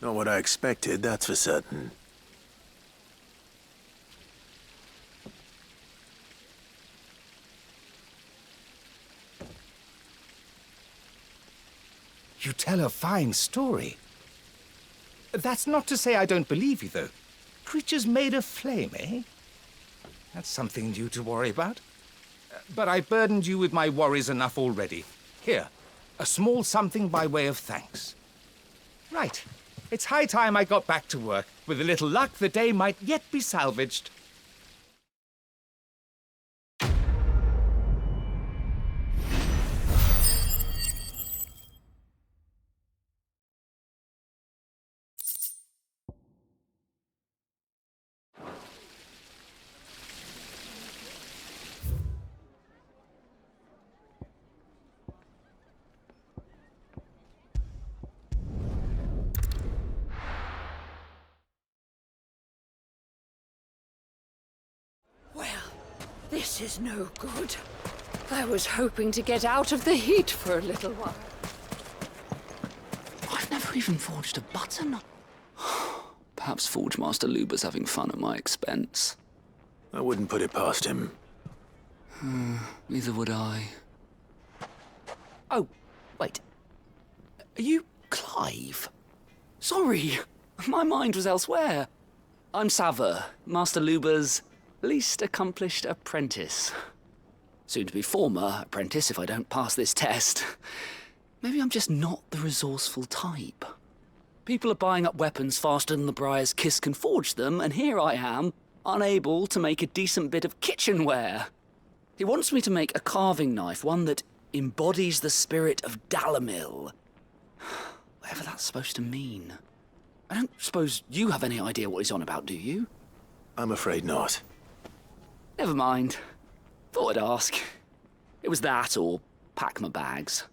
S2: Not what I expected, that's for certain.
S10: You tell a fine story. That's not to say I don't believe you, though. Creatures made of flame, eh? That's something new to worry about. But I burdened you with my worries enough already. Here, a small something by way of thanks. Right. It's high time I got back to work. With a little luck, the day might yet be salvaged.
S8: This is no good. I was hoping to get out of the heat for a little while.
S11: I've never even forged a button. Perhaps Forge Master Luber's having fun at my expense.
S2: I wouldn't put it past him.
S11: Neither would I.
S24: Oh, wait. Are you Clive?
S11: Sorry, my mind was elsewhere. I'm Sava, Master Luber's least accomplished apprentice. Soon to be former apprentice if I don't pass this test. Maybe I'm just not the resourceful type. People are buying up weapons faster than the Briar's Kiss can forge them, and here I am, unable to make a decent bit of kitchenware. He wants me to make a carving knife, one that embodies the spirit of Dalamil. Whatever that's supposed to mean. I don't suppose you have any idea what he's on about, do you?
S2: I'm afraid not.
S11: Never mind. Thought I'd ask. It was that or pack my bags.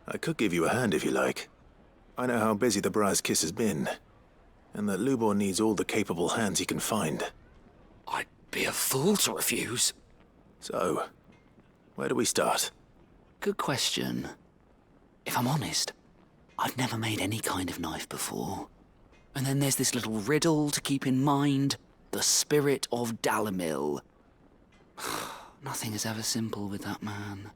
S2: I could give you a hand if you like. I know how busy the Briar's Kiss has been, and that Lubor needs all the capable hands he can find.
S11: I'd be a fool to refuse.
S2: So, where do we start?
S11: Good question. If I'm honest, I've never made any kind of knife before. And then there's this little riddle to keep in mind. The spirit of Dalamil. Nothing is ever simple with that man.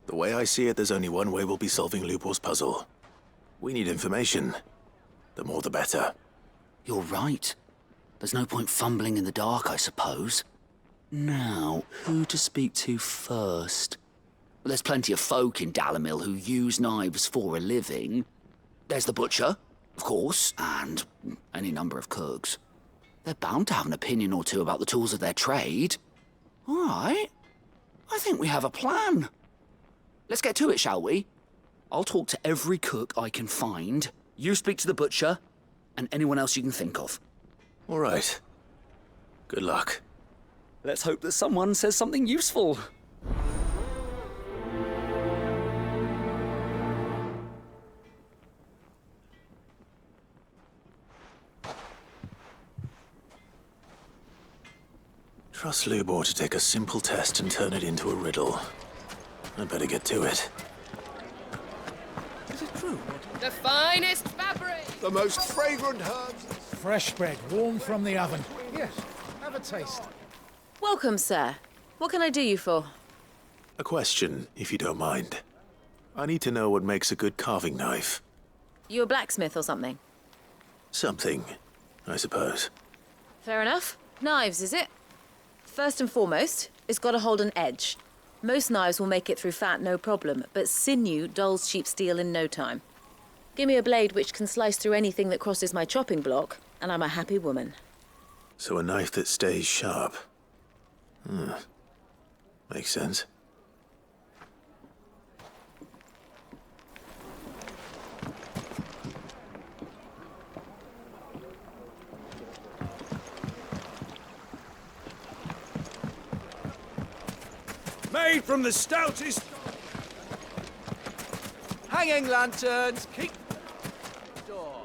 S2: The way I see it, there's only one way we'll be solving Lubor's puzzle. We need information. The more the better.
S11: You're right. There's no point fumbling in the dark, I suppose. Now, who to speak to first? Well, there's plenty of folk in Dalamil who use knives for a living. There's the butcher, of course, and any number of cooks. They're bound to have an opinion or two about the tools of their trade. All right. I think we have a plan. Let's get to it, shall we? I'll talk to every cook I can find. You speak to the butcher, and anyone else you can think of.
S2: All right. Good luck.
S11: Let's hope that someone says something useful.
S2: Trust Lubor to take a simple test and turn it into a riddle. I'd better get to it.
S10: Is it true?
S8: The finest fabric!
S3: The most fragrant herbs.
S20: Fresh bread, warm from the oven. Yes, have a taste.
S7: Welcome, sir. What can I do you for?
S2: A question, if you don't mind. I need to know what makes a good carving knife.
S7: You a blacksmith or something?
S2: Something, I suppose.
S7: Fair enough. Knives, is it? First and foremost, it's got to hold an edge. Most knives will make it through fat, no problem, but sinew dulls cheap steel in no time. Give me a blade which can slice through anything that crosses my chopping block, and I'm a happy woman.
S2: So a knife that stays sharp. Makes sense.
S3: Made from the stoutest...
S17: Hanging lanterns, keep the door.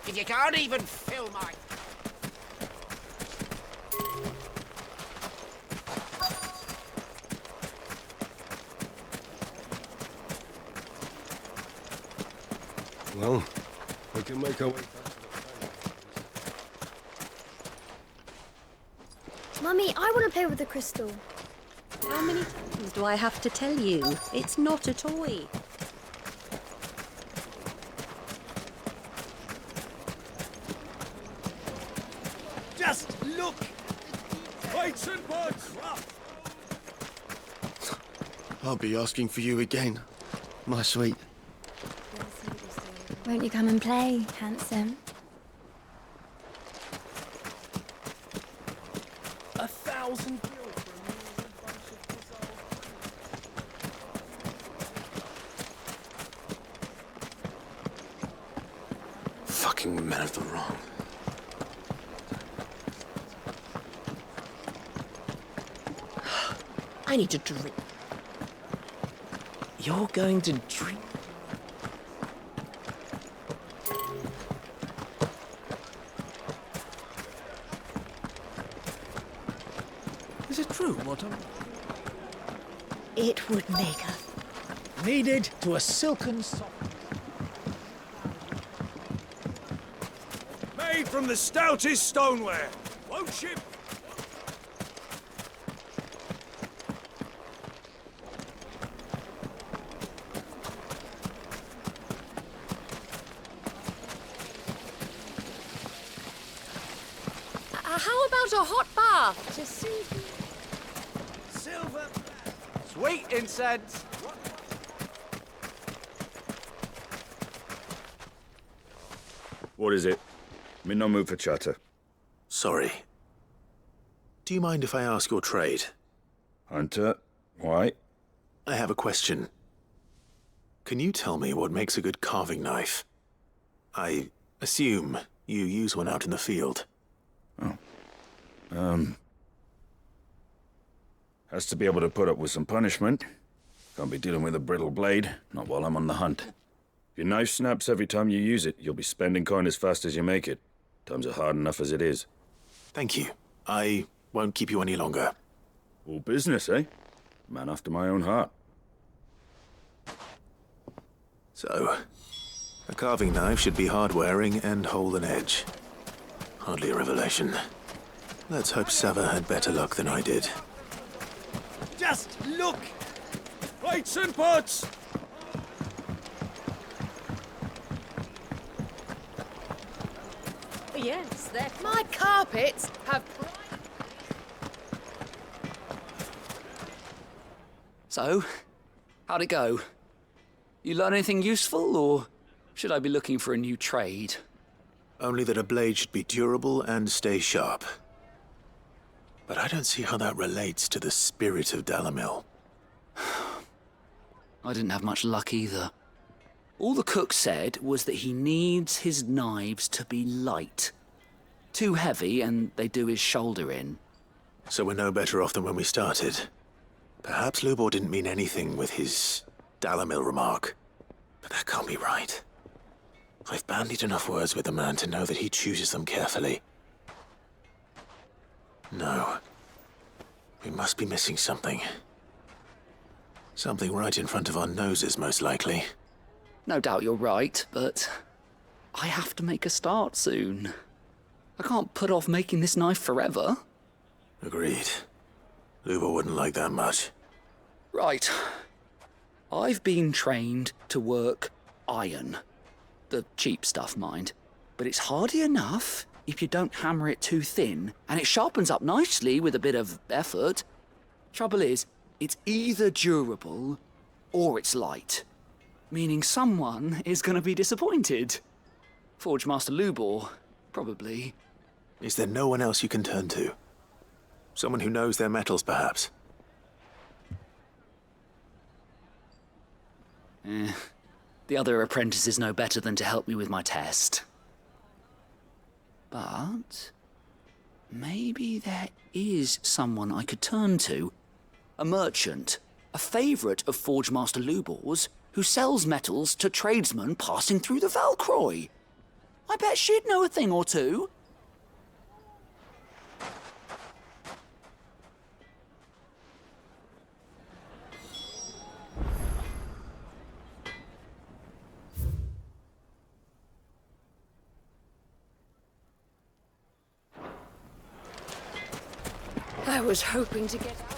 S10: If you can't even fill my...
S1: Well, we can make our way.
S9: Mummy, I want to play with the crystal.
S13: How many times do I have to tell you? It's not a toy.
S3: Just look! Weights and buds!
S14: I'll be asking for you again, my sweet.
S9: Won't you come and play, handsome?
S17: 1,000 gil
S2: Fucking men of the wrong.
S13: I need to drink. You're going to drink?
S17: Is it true, what
S9: It would make us.
S20: Kneaded to a silken soft.
S3: Made from the stoutest stoneware. Won't ship.
S8: How about a hot bath to soothe you?
S3: Silver.
S17: Sweet incense.
S16: What is it? I'm in no mood for chatter.
S2: Sorry. Do you mind if I ask your trade?
S16: Hunter, why?
S2: I have a question. Can you tell me what makes a good carving knife? I assume you use one out in the field.
S16: Has to be able to put up with some punishment. Can't be dealing with a brittle blade, not while I'm on the hunt. If your knife snaps every time you use it, you'll be spending coin as fast as you make it. Times are hard enough as it is.
S2: Thank you. I won't keep you any longer.
S16: All business, eh? Man after my own heart.
S2: So, a carving knife should be hard-wearing and hold an edge. Hardly a revelation. Let's hope Sava had better luck than I did.
S3: Just look! Weights and buds!
S7: Yes, they're...
S4: My carpets have...
S11: So, how'd it go? You learn anything useful, or should I be looking for a new trade?
S2: Only that a blade should be durable and stay sharp. But I don't see how that relates to the spirit of Dalamil.
S11: I didn't have much luck either. All the cook said was that he needs his knives to be light. Too heavy and they do his shoulder in.
S2: So we're no better off than when we started. Perhaps Lubor didn't mean anything with his Dalamil remark. But that can't be right. I've bandied enough words with the man to know that he chooses them carefully. No. We must be missing something. Something right in front of our noses, most likely.
S11: No doubt you're right, but I have to make a start soon. I can't put off making this knife forever.
S2: Agreed. Luba wouldn't like that much.
S11: Right. I've been trained to work iron. The cheap stuff, mind. But it's hardy enough if you don't hammer it too thin, and it sharpens up nicely with a bit of effort. Trouble is, it's either durable or it's light. Meaning someone is going to be disappointed. Forge Master Lubor, probably.
S2: Is there no one else you can turn to? Someone who knows their metals, perhaps?
S11: The other apprentices know better than to help me with my test. But maybe there is someone I could turn to. A merchant, a favourite of Forge Master Lubor's, who sells metals to tradesmen passing through the Valcroy. I bet she'd know a thing or two.
S8: I was hoping to get out.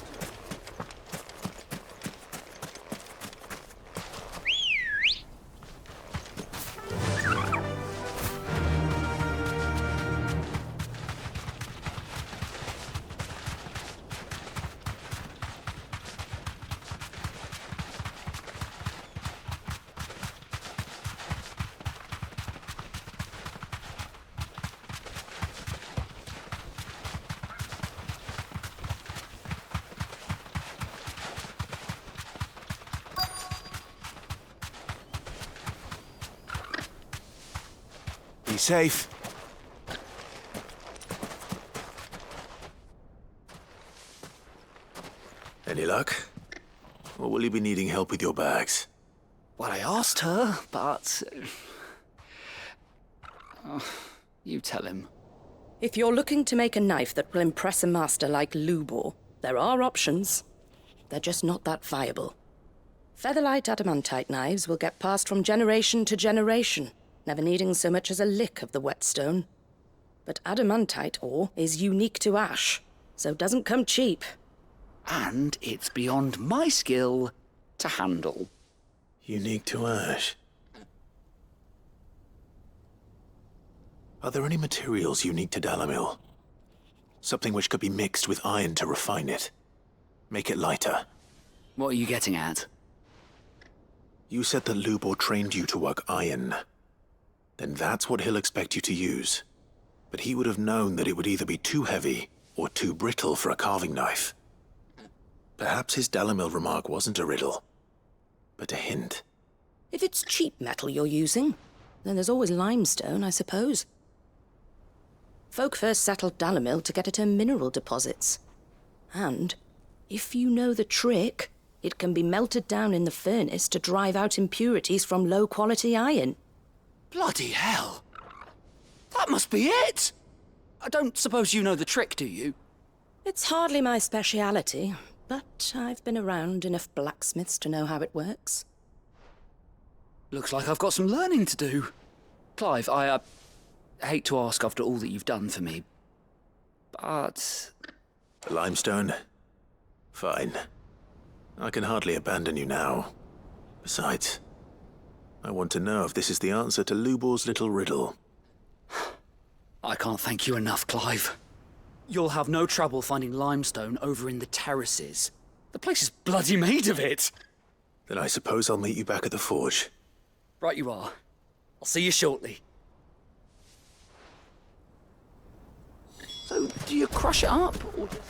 S3: Be safe.
S2: Any luck? Or will you be needing help with your bags?
S11: Well, I asked her, but... you tell him.
S6: If you're looking to make a knife that will impress a master like Lubor, there are options. They're just not that viable. Featherlight adamantite knives will get passed from generation to generation, never needing so much as a lick of the whetstone. But adamantite ore is unique to ash, so doesn't come cheap.
S11: And it's beyond my skill to handle.
S2: Unique to ash? Are there any materials unique to Dalamil? Something which could be mixed with iron to refine it. Make it lighter.
S11: What are you getting at?
S2: You said that Lubor trained you to work iron. Then that's what he'll expect you to use. But he would have known that it would either be too heavy or too brittle for a carving knife. Perhaps his Dalamil remark wasn't a riddle, but a hint.
S6: If it's cheap metal you're using, then there's always limestone, I suppose. Folk first settled Dalamil to get at her mineral deposits. And, if you know the trick, it can be melted down in the furnace to drive out impurities from low-quality iron.
S11: Bloody hell! That must be it! I don't suppose you know the trick, do you?
S6: It's hardly my speciality, but I've been around enough blacksmiths to know how it works.
S11: Looks like I've got some learning to do. Clive, I hate to ask after all that you've done for me, but...
S2: Limestone? Fine. I can hardly abandon you now. Besides, I want to know if this is the answer to Lubor's little riddle.
S11: I can't thank you enough, Clive. You'll have no trouble finding limestone over in the terraces. The place is bloody made of it.
S2: Then I suppose I'll meet you back at the forge.
S11: Right you are. I'll see you shortly. So, do you crush it up, or just...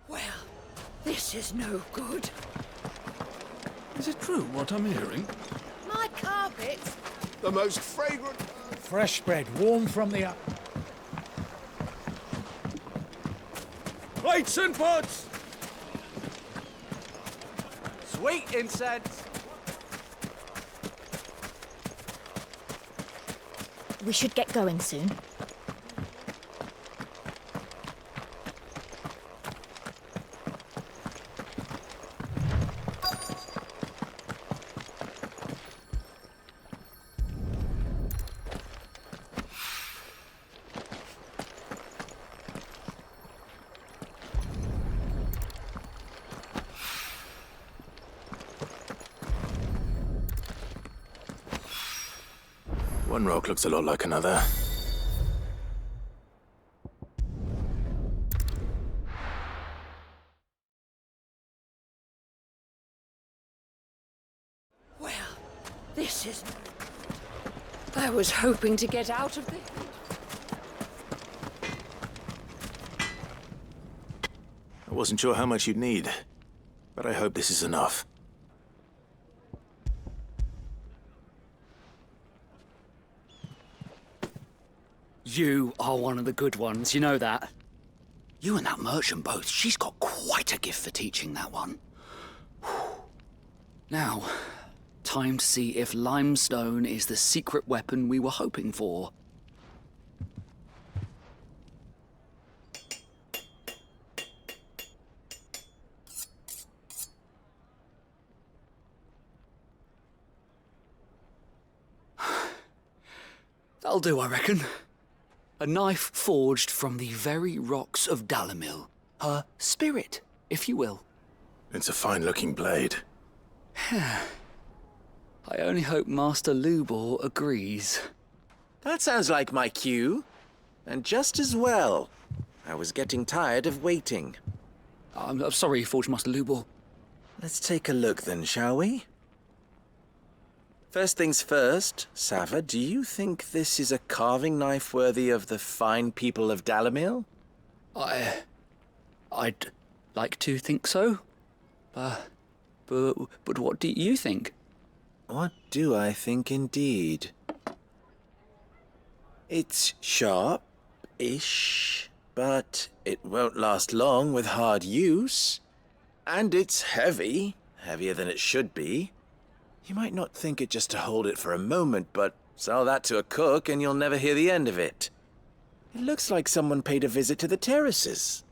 S8: Well, this is no good.
S17: Is it true what I'm hearing?
S8: My carpet.
S3: The most fragrant...
S20: Fresh bread, warm from the oven.
S1: Plates and pots!
S24: Sweet incense!
S23: We should get going soon.
S2: One rock looks a lot like another.
S8: Well, this is... I was hoping to get out of the...
S2: I wasn't sure how much you'd need, but I hope this is enough.
S11: You are one of the good ones, you know that. You and that merchant both, she's got quite a gift for teaching, that one. Now, time to see if limestone is the secret weapon we were hoping for. That'll do, I reckon. A knife forged from the very rocks of Dalamil. Her spirit, if you will.
S2: It's a fine-looking blade.
S11: I only hope Master Lubor agrees.
S15: That sounds like my cue. And just as well. I was getting tired of waiting.
S11: I'm sorry, Forge Master Lubor.
S15: Let's take a look then, shall we? First things first, Sava, do you think this is a carving knife worthy of the fine people of Dalamil?
S11: I'd like to think so. But what do you think?
S15: What do I think indeed? It's sharp-ish, but it won't last long with hard use. And it's heavy, heavier than it should be. You might not think it just to hold it for a moment, but sell that to a cook and you'll never hear the end of it. It looks like someone paid a visit to the terraces.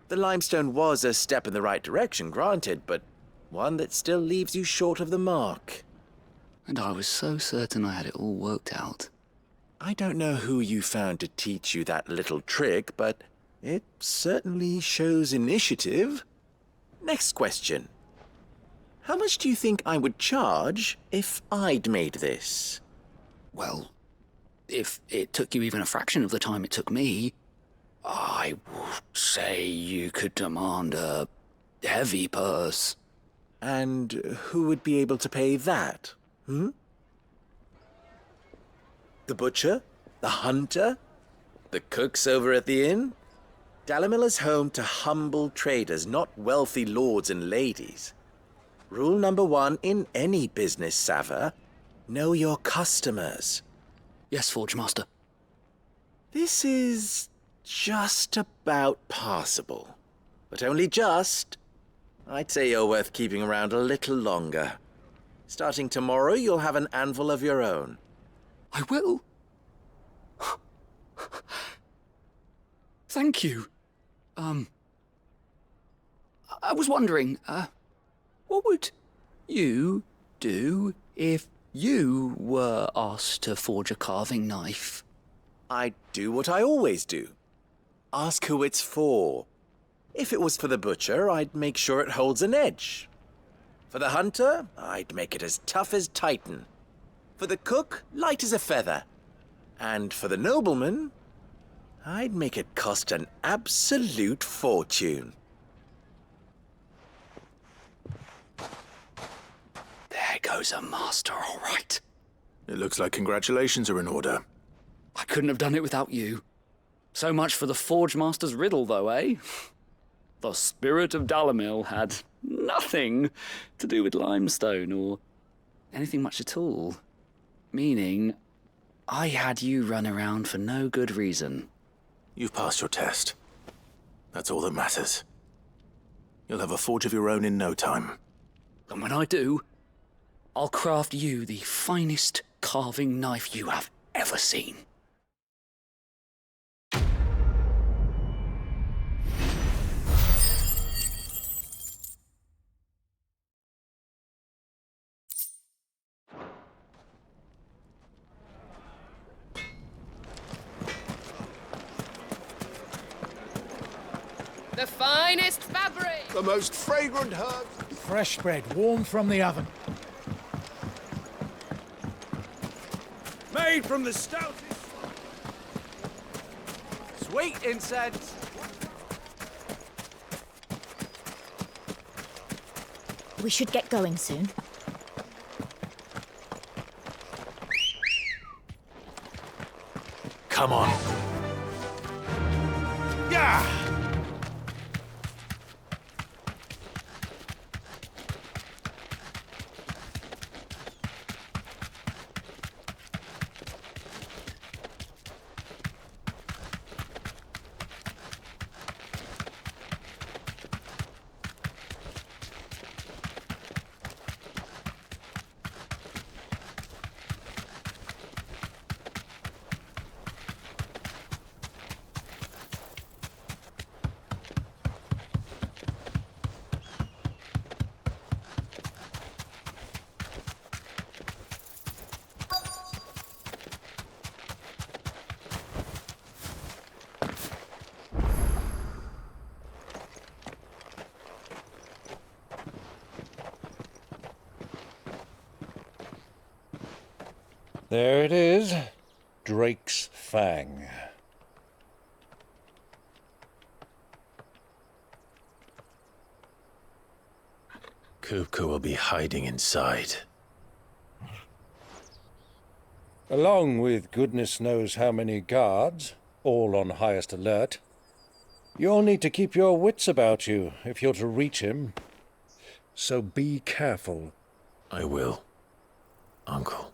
S15: The limestone was a step in the right direction, granted, but one that still leaves you short of the mark.
S11: And I was so certain I had it all worked out.
S15: I don't know who you found to teach you that little trick, but it certainly shows initiative. Next question. How much do you think I would charge if I'd made this?
S11: Well, if it took you even a fraction of the time it took me, I would say you could demand a heavy purse.
S15: And who would be able to pay that? The butcher? The hunter? The cooks over at the inn? Dalamil is home to humble traders, not wealthy lords and ladies. Rule number 1 in any business, Sava. Know your customers.
S11: Yes, Forge Master.
S15: This is just about passable. But only just. I'd say you're worth keeping around a little longer. Starting tomorrow, you'll have an anvil of your own.
S11: I will? Thank you. I was wondering, what would you do if you were asked to forge a carving knife?
S15: I'd do what I always do. Ask who it's for. If it was for the butcher, I'd make sure it holds an edge. For the hunter, I'd make it as tough as Titan. For the cook, light as a feather. And for the nobleman, I'd make it cost an absolute fortune.
S11: There goes a master, all right.
S2: It looks like congratulations are in order.
S11: I couldn't have done it without you. So much for the Forge Master's riddle, though, eh? The spirit of Dalamil had nothing to do with limestone or anything much at all. Meaning, I had you run around for no good reason.
S2: You've passed your test. That's all that matters. You'll have a forge of your own in no time.
S11: And when I do, I'll craft you the finest carving knife you have ever seen.
S4: The finest fabric!
S14: The most fragrant herbs.
S20: Fresh bread, warm from the oven.
S3: Made from the stoutest. Sweet incense.
S23: We should get going soon.
S3: Come on. Yeah!
S1: There it is. Drake's Fang.
S2: Kupka will be hiding inside.
S1: Along with goodness knows how many guards, all on highest alert. You'll need to keep your wits about you if you're to reach him. So be careful.
S2: I will, Uncle.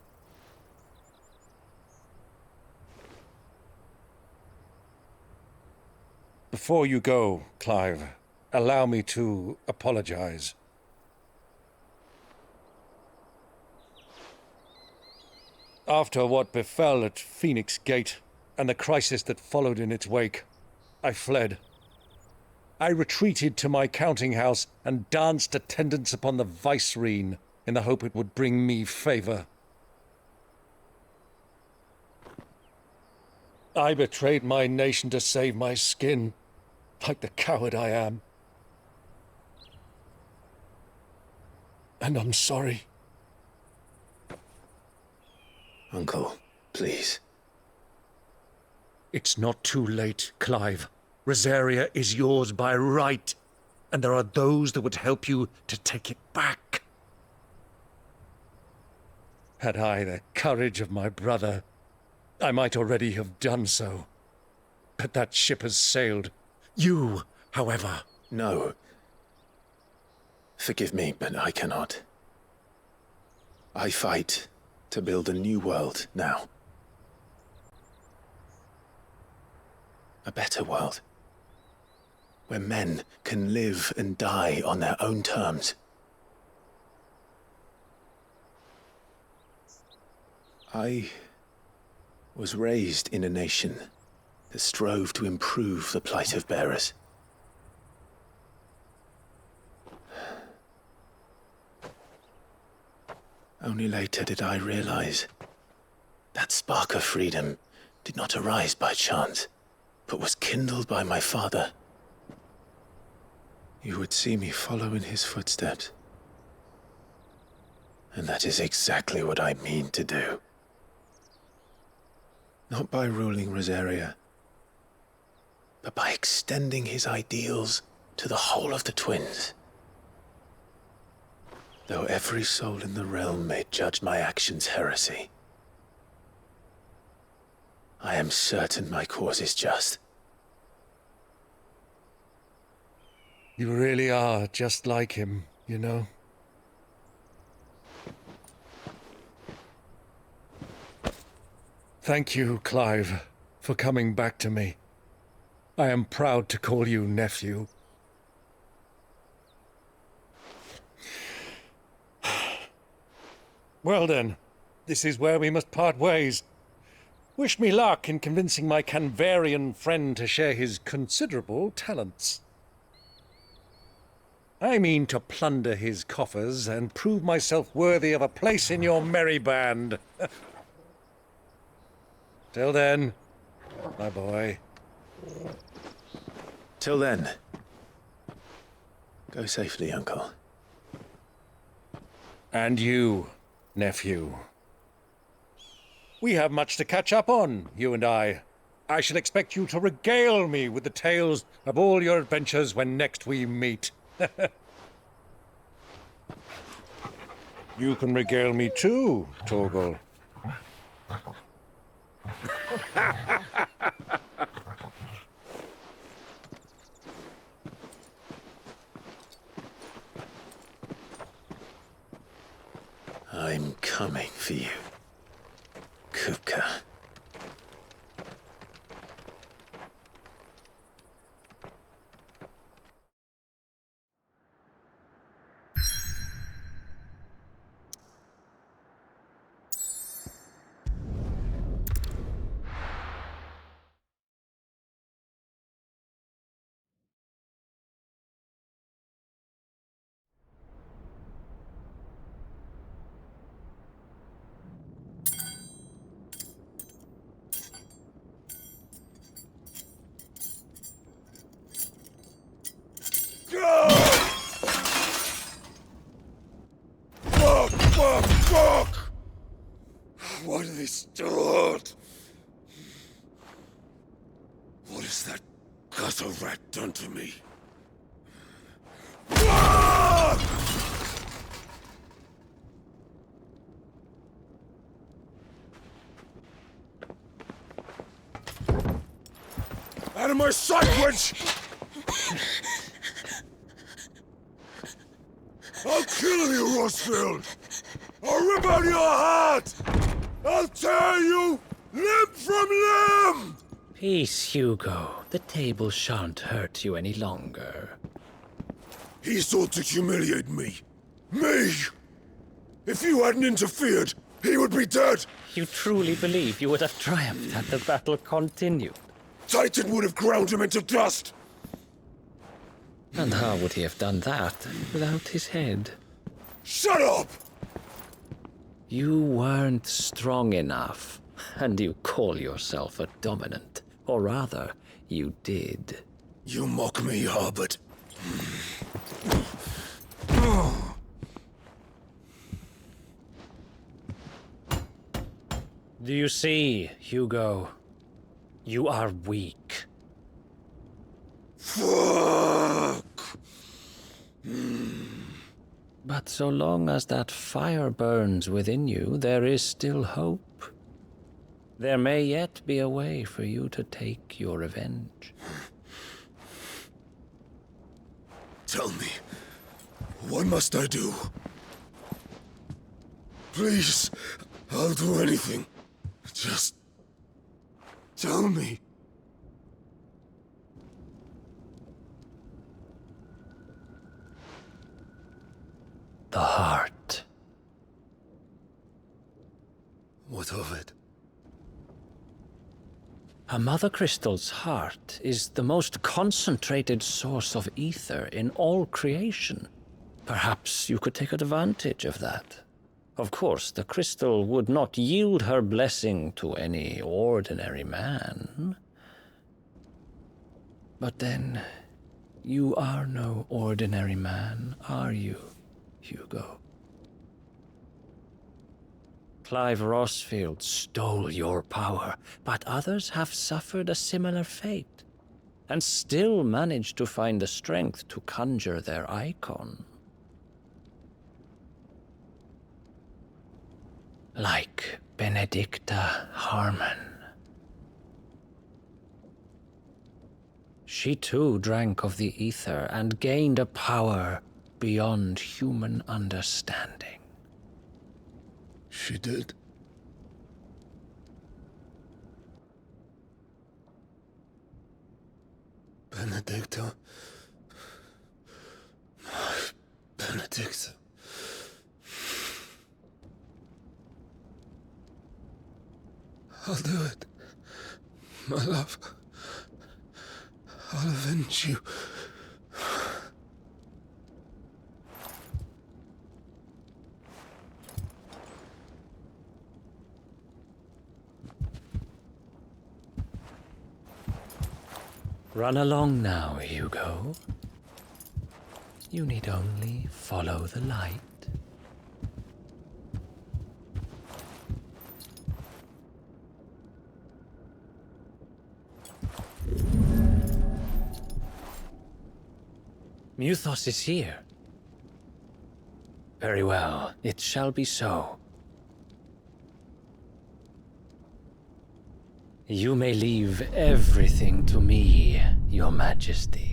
S1: Before you go, Clive, allow me to apologize. After what befell at Phoenix Gate and the crisis that followed in its wake, I fled. I retreated to my counting house and danced attendance upon the vicereine in the hope it would bring me favor. I betrayed my nation to save my skin, like the coward I am. And I'm sorry.
S2: Uncle, please.
S1: It's not too late, Clive. Rosaria is yours by right, and there are those that would help you to take it back. Had I the courage of my brother, I might already have done so. But that ship has sailed. You, however...
S2: No. Forgive me, but I cannot. I fight to build a new world now. A better world. Where men can live and die on their own terms. I was raised in a nation that strove to improve the plight of bearers. Only later did I realize that spark of freedom did not arise by chance, but was kindled by my father. You would see me follow in his footsteps. And that is exactly what I mean to do. Not by ruling Rosaria, but by extending his ideals to the whole of the twins. Though every soul in the realm may judge my actions heresy, I am certain my cause is just.
S1: You really are just like him, you know? Thank you, Clive, for coming back to me. I am proud to call you nephew. Well then, this is where we must part ways. Wish me luck in convincing my Canvarian friend to share his considerable talents. I mean to plunder his coffers and prove myself worthy of a place in your merry band. Till then, my boy.
S2: Till then, go safely, Uncle.
S1: And you, nephew. We have much to catch up on, you and I. I shall expect you to regale me with the tales of all your adventures when next we meet. You can regale me too, Torgal.
S2: I'm coming for you, Kupka.
S12: Fuck! Why do they still hurt? What has that gutter rat done to me? Out of my sight, wench! I'll kill you, Rosfield! I'll rip out your heart! I'll tear you limb from limb!
S5: Peace, Hugo. The table shan't hurt you any longer.
S12: He sought to humiliate me. Me! If you hadn't interfered, he would be dead!
S5: You truly believe you would have triumphed had the battle continued?
S12: Titan would have ground him into dust!
S5: And how would he have done that without his head?
S12: Shut up!
S5: You weren't strong enough, and you call yourself a dominant. Or rather, you did.
S12: You mock me, Harbert.
S5: Do you see, Hugo? You are weak.
S12: Fuck!
S5: But so long as that fire burns within you, there is still hope. There may yet be a way for you to take your revenge.
S12: Tell me, what must I do? Please, I'll do anything. Just tell me.
S5: The heart.
S12: What of it?
S5: A mother crystal's heart is the most concentrated source of ether in all creation. Perhaps you could take advantage of that. Of course, the crystal would not yield her blessing to any ordinary man. But then, you are no ordinary man, are you, Hugo? Clive Rosfield stole your power, but others have suffered a similar fate, and still managed to find the strength to conjure their Eikon. Like Benedicta Harmon. She too drank of the ether and gained a power beyond human understanding.
S12: She did. Benedicta. My Benedicta.
S18: I'll do it. My love. I'll avenge you.
S5: Run along now, Hugo. You need only follow the light. Muthos is here. Very well, it shall be so. You may leave everything to me, Your Majesty.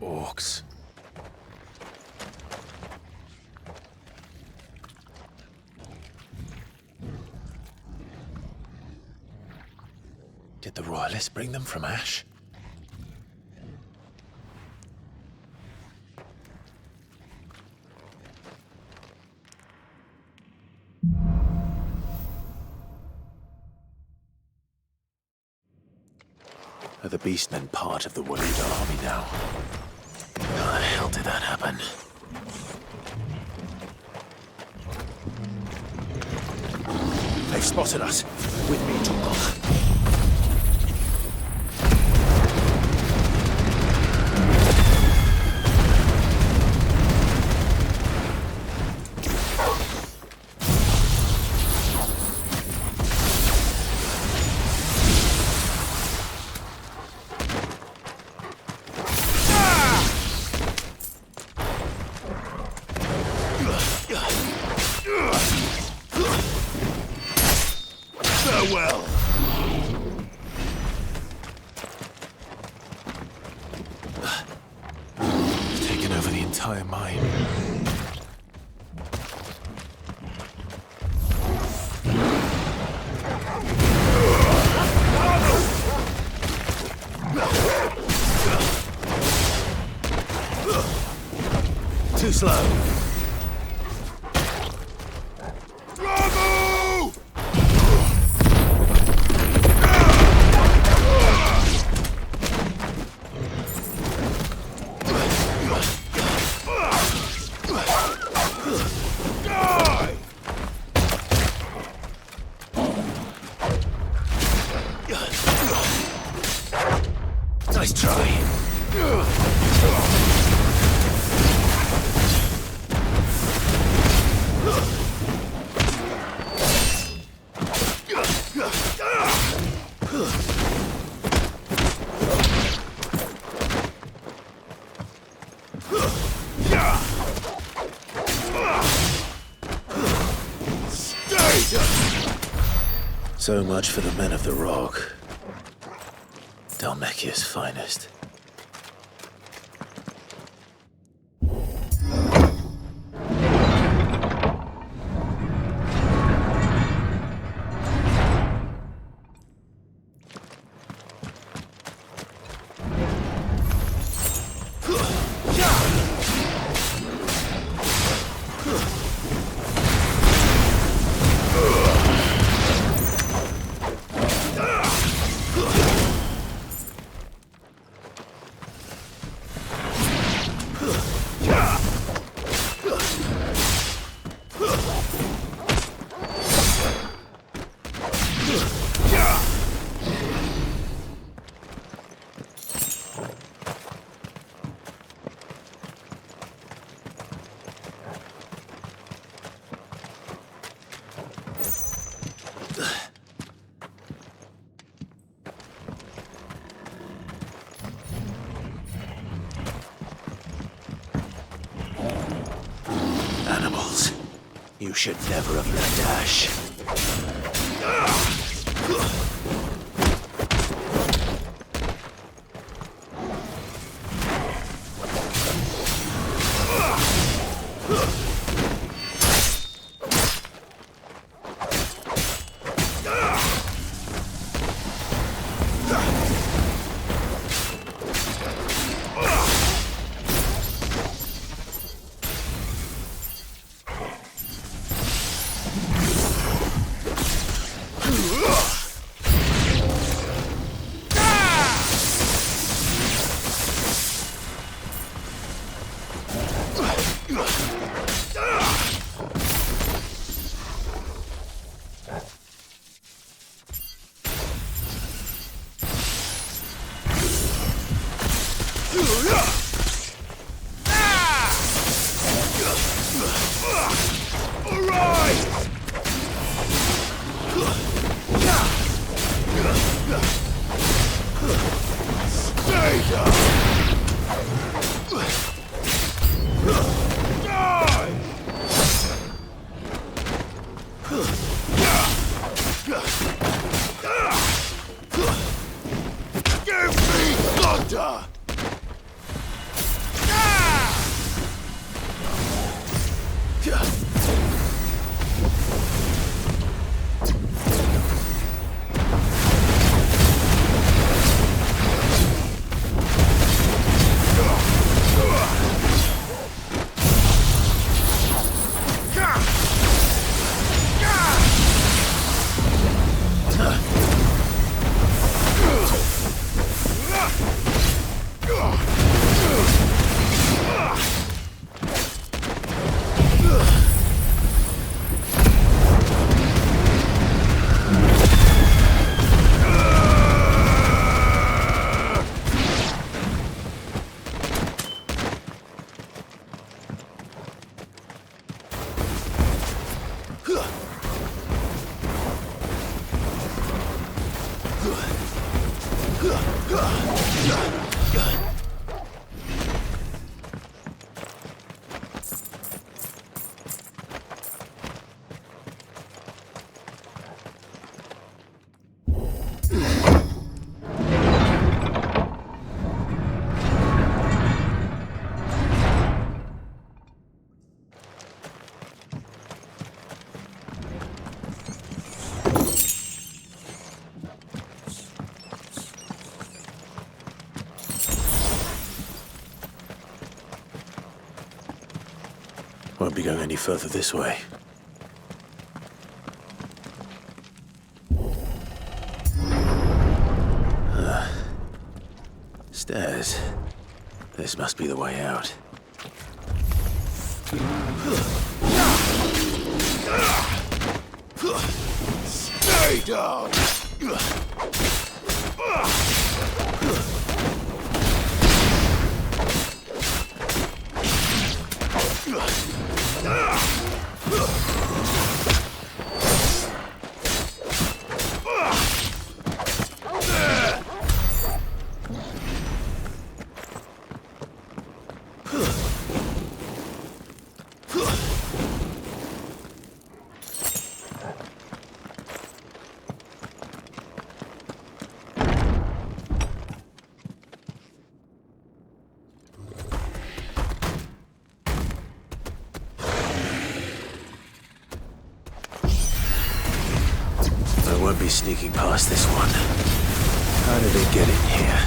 S2: Orcs. Did the royalists bring them from Ash? Are the beastmen part of the Waleed army now? How the hell did that happen? They've spotted us. With me, Tunkle. Farewell. Taken over the entire mine. Too slow. Nice try. So much for the men of the rock. Dalmekia's finest. should never have left Ash. Won't be going any further this way. Stairs. This must be the way out.
S3: Stay down!
S2: I won't be sneaking past this one. How did it get in here?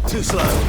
S3: Too slow.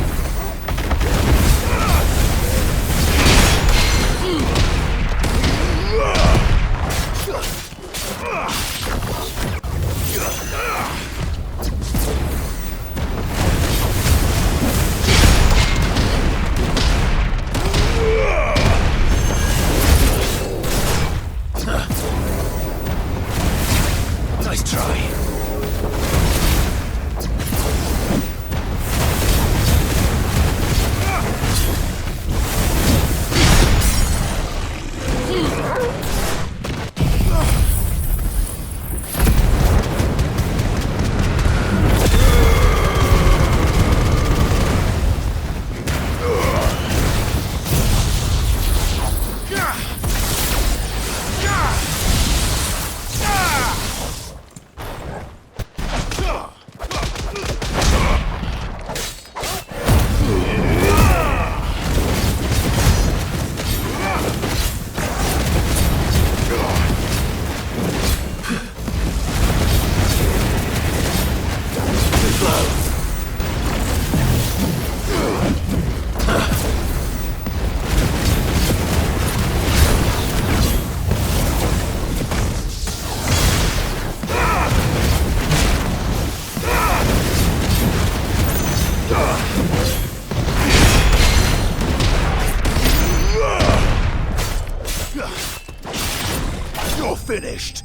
S3: You're finished!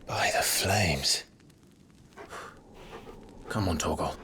S2: By the flames.
S14: Come on, Torgal.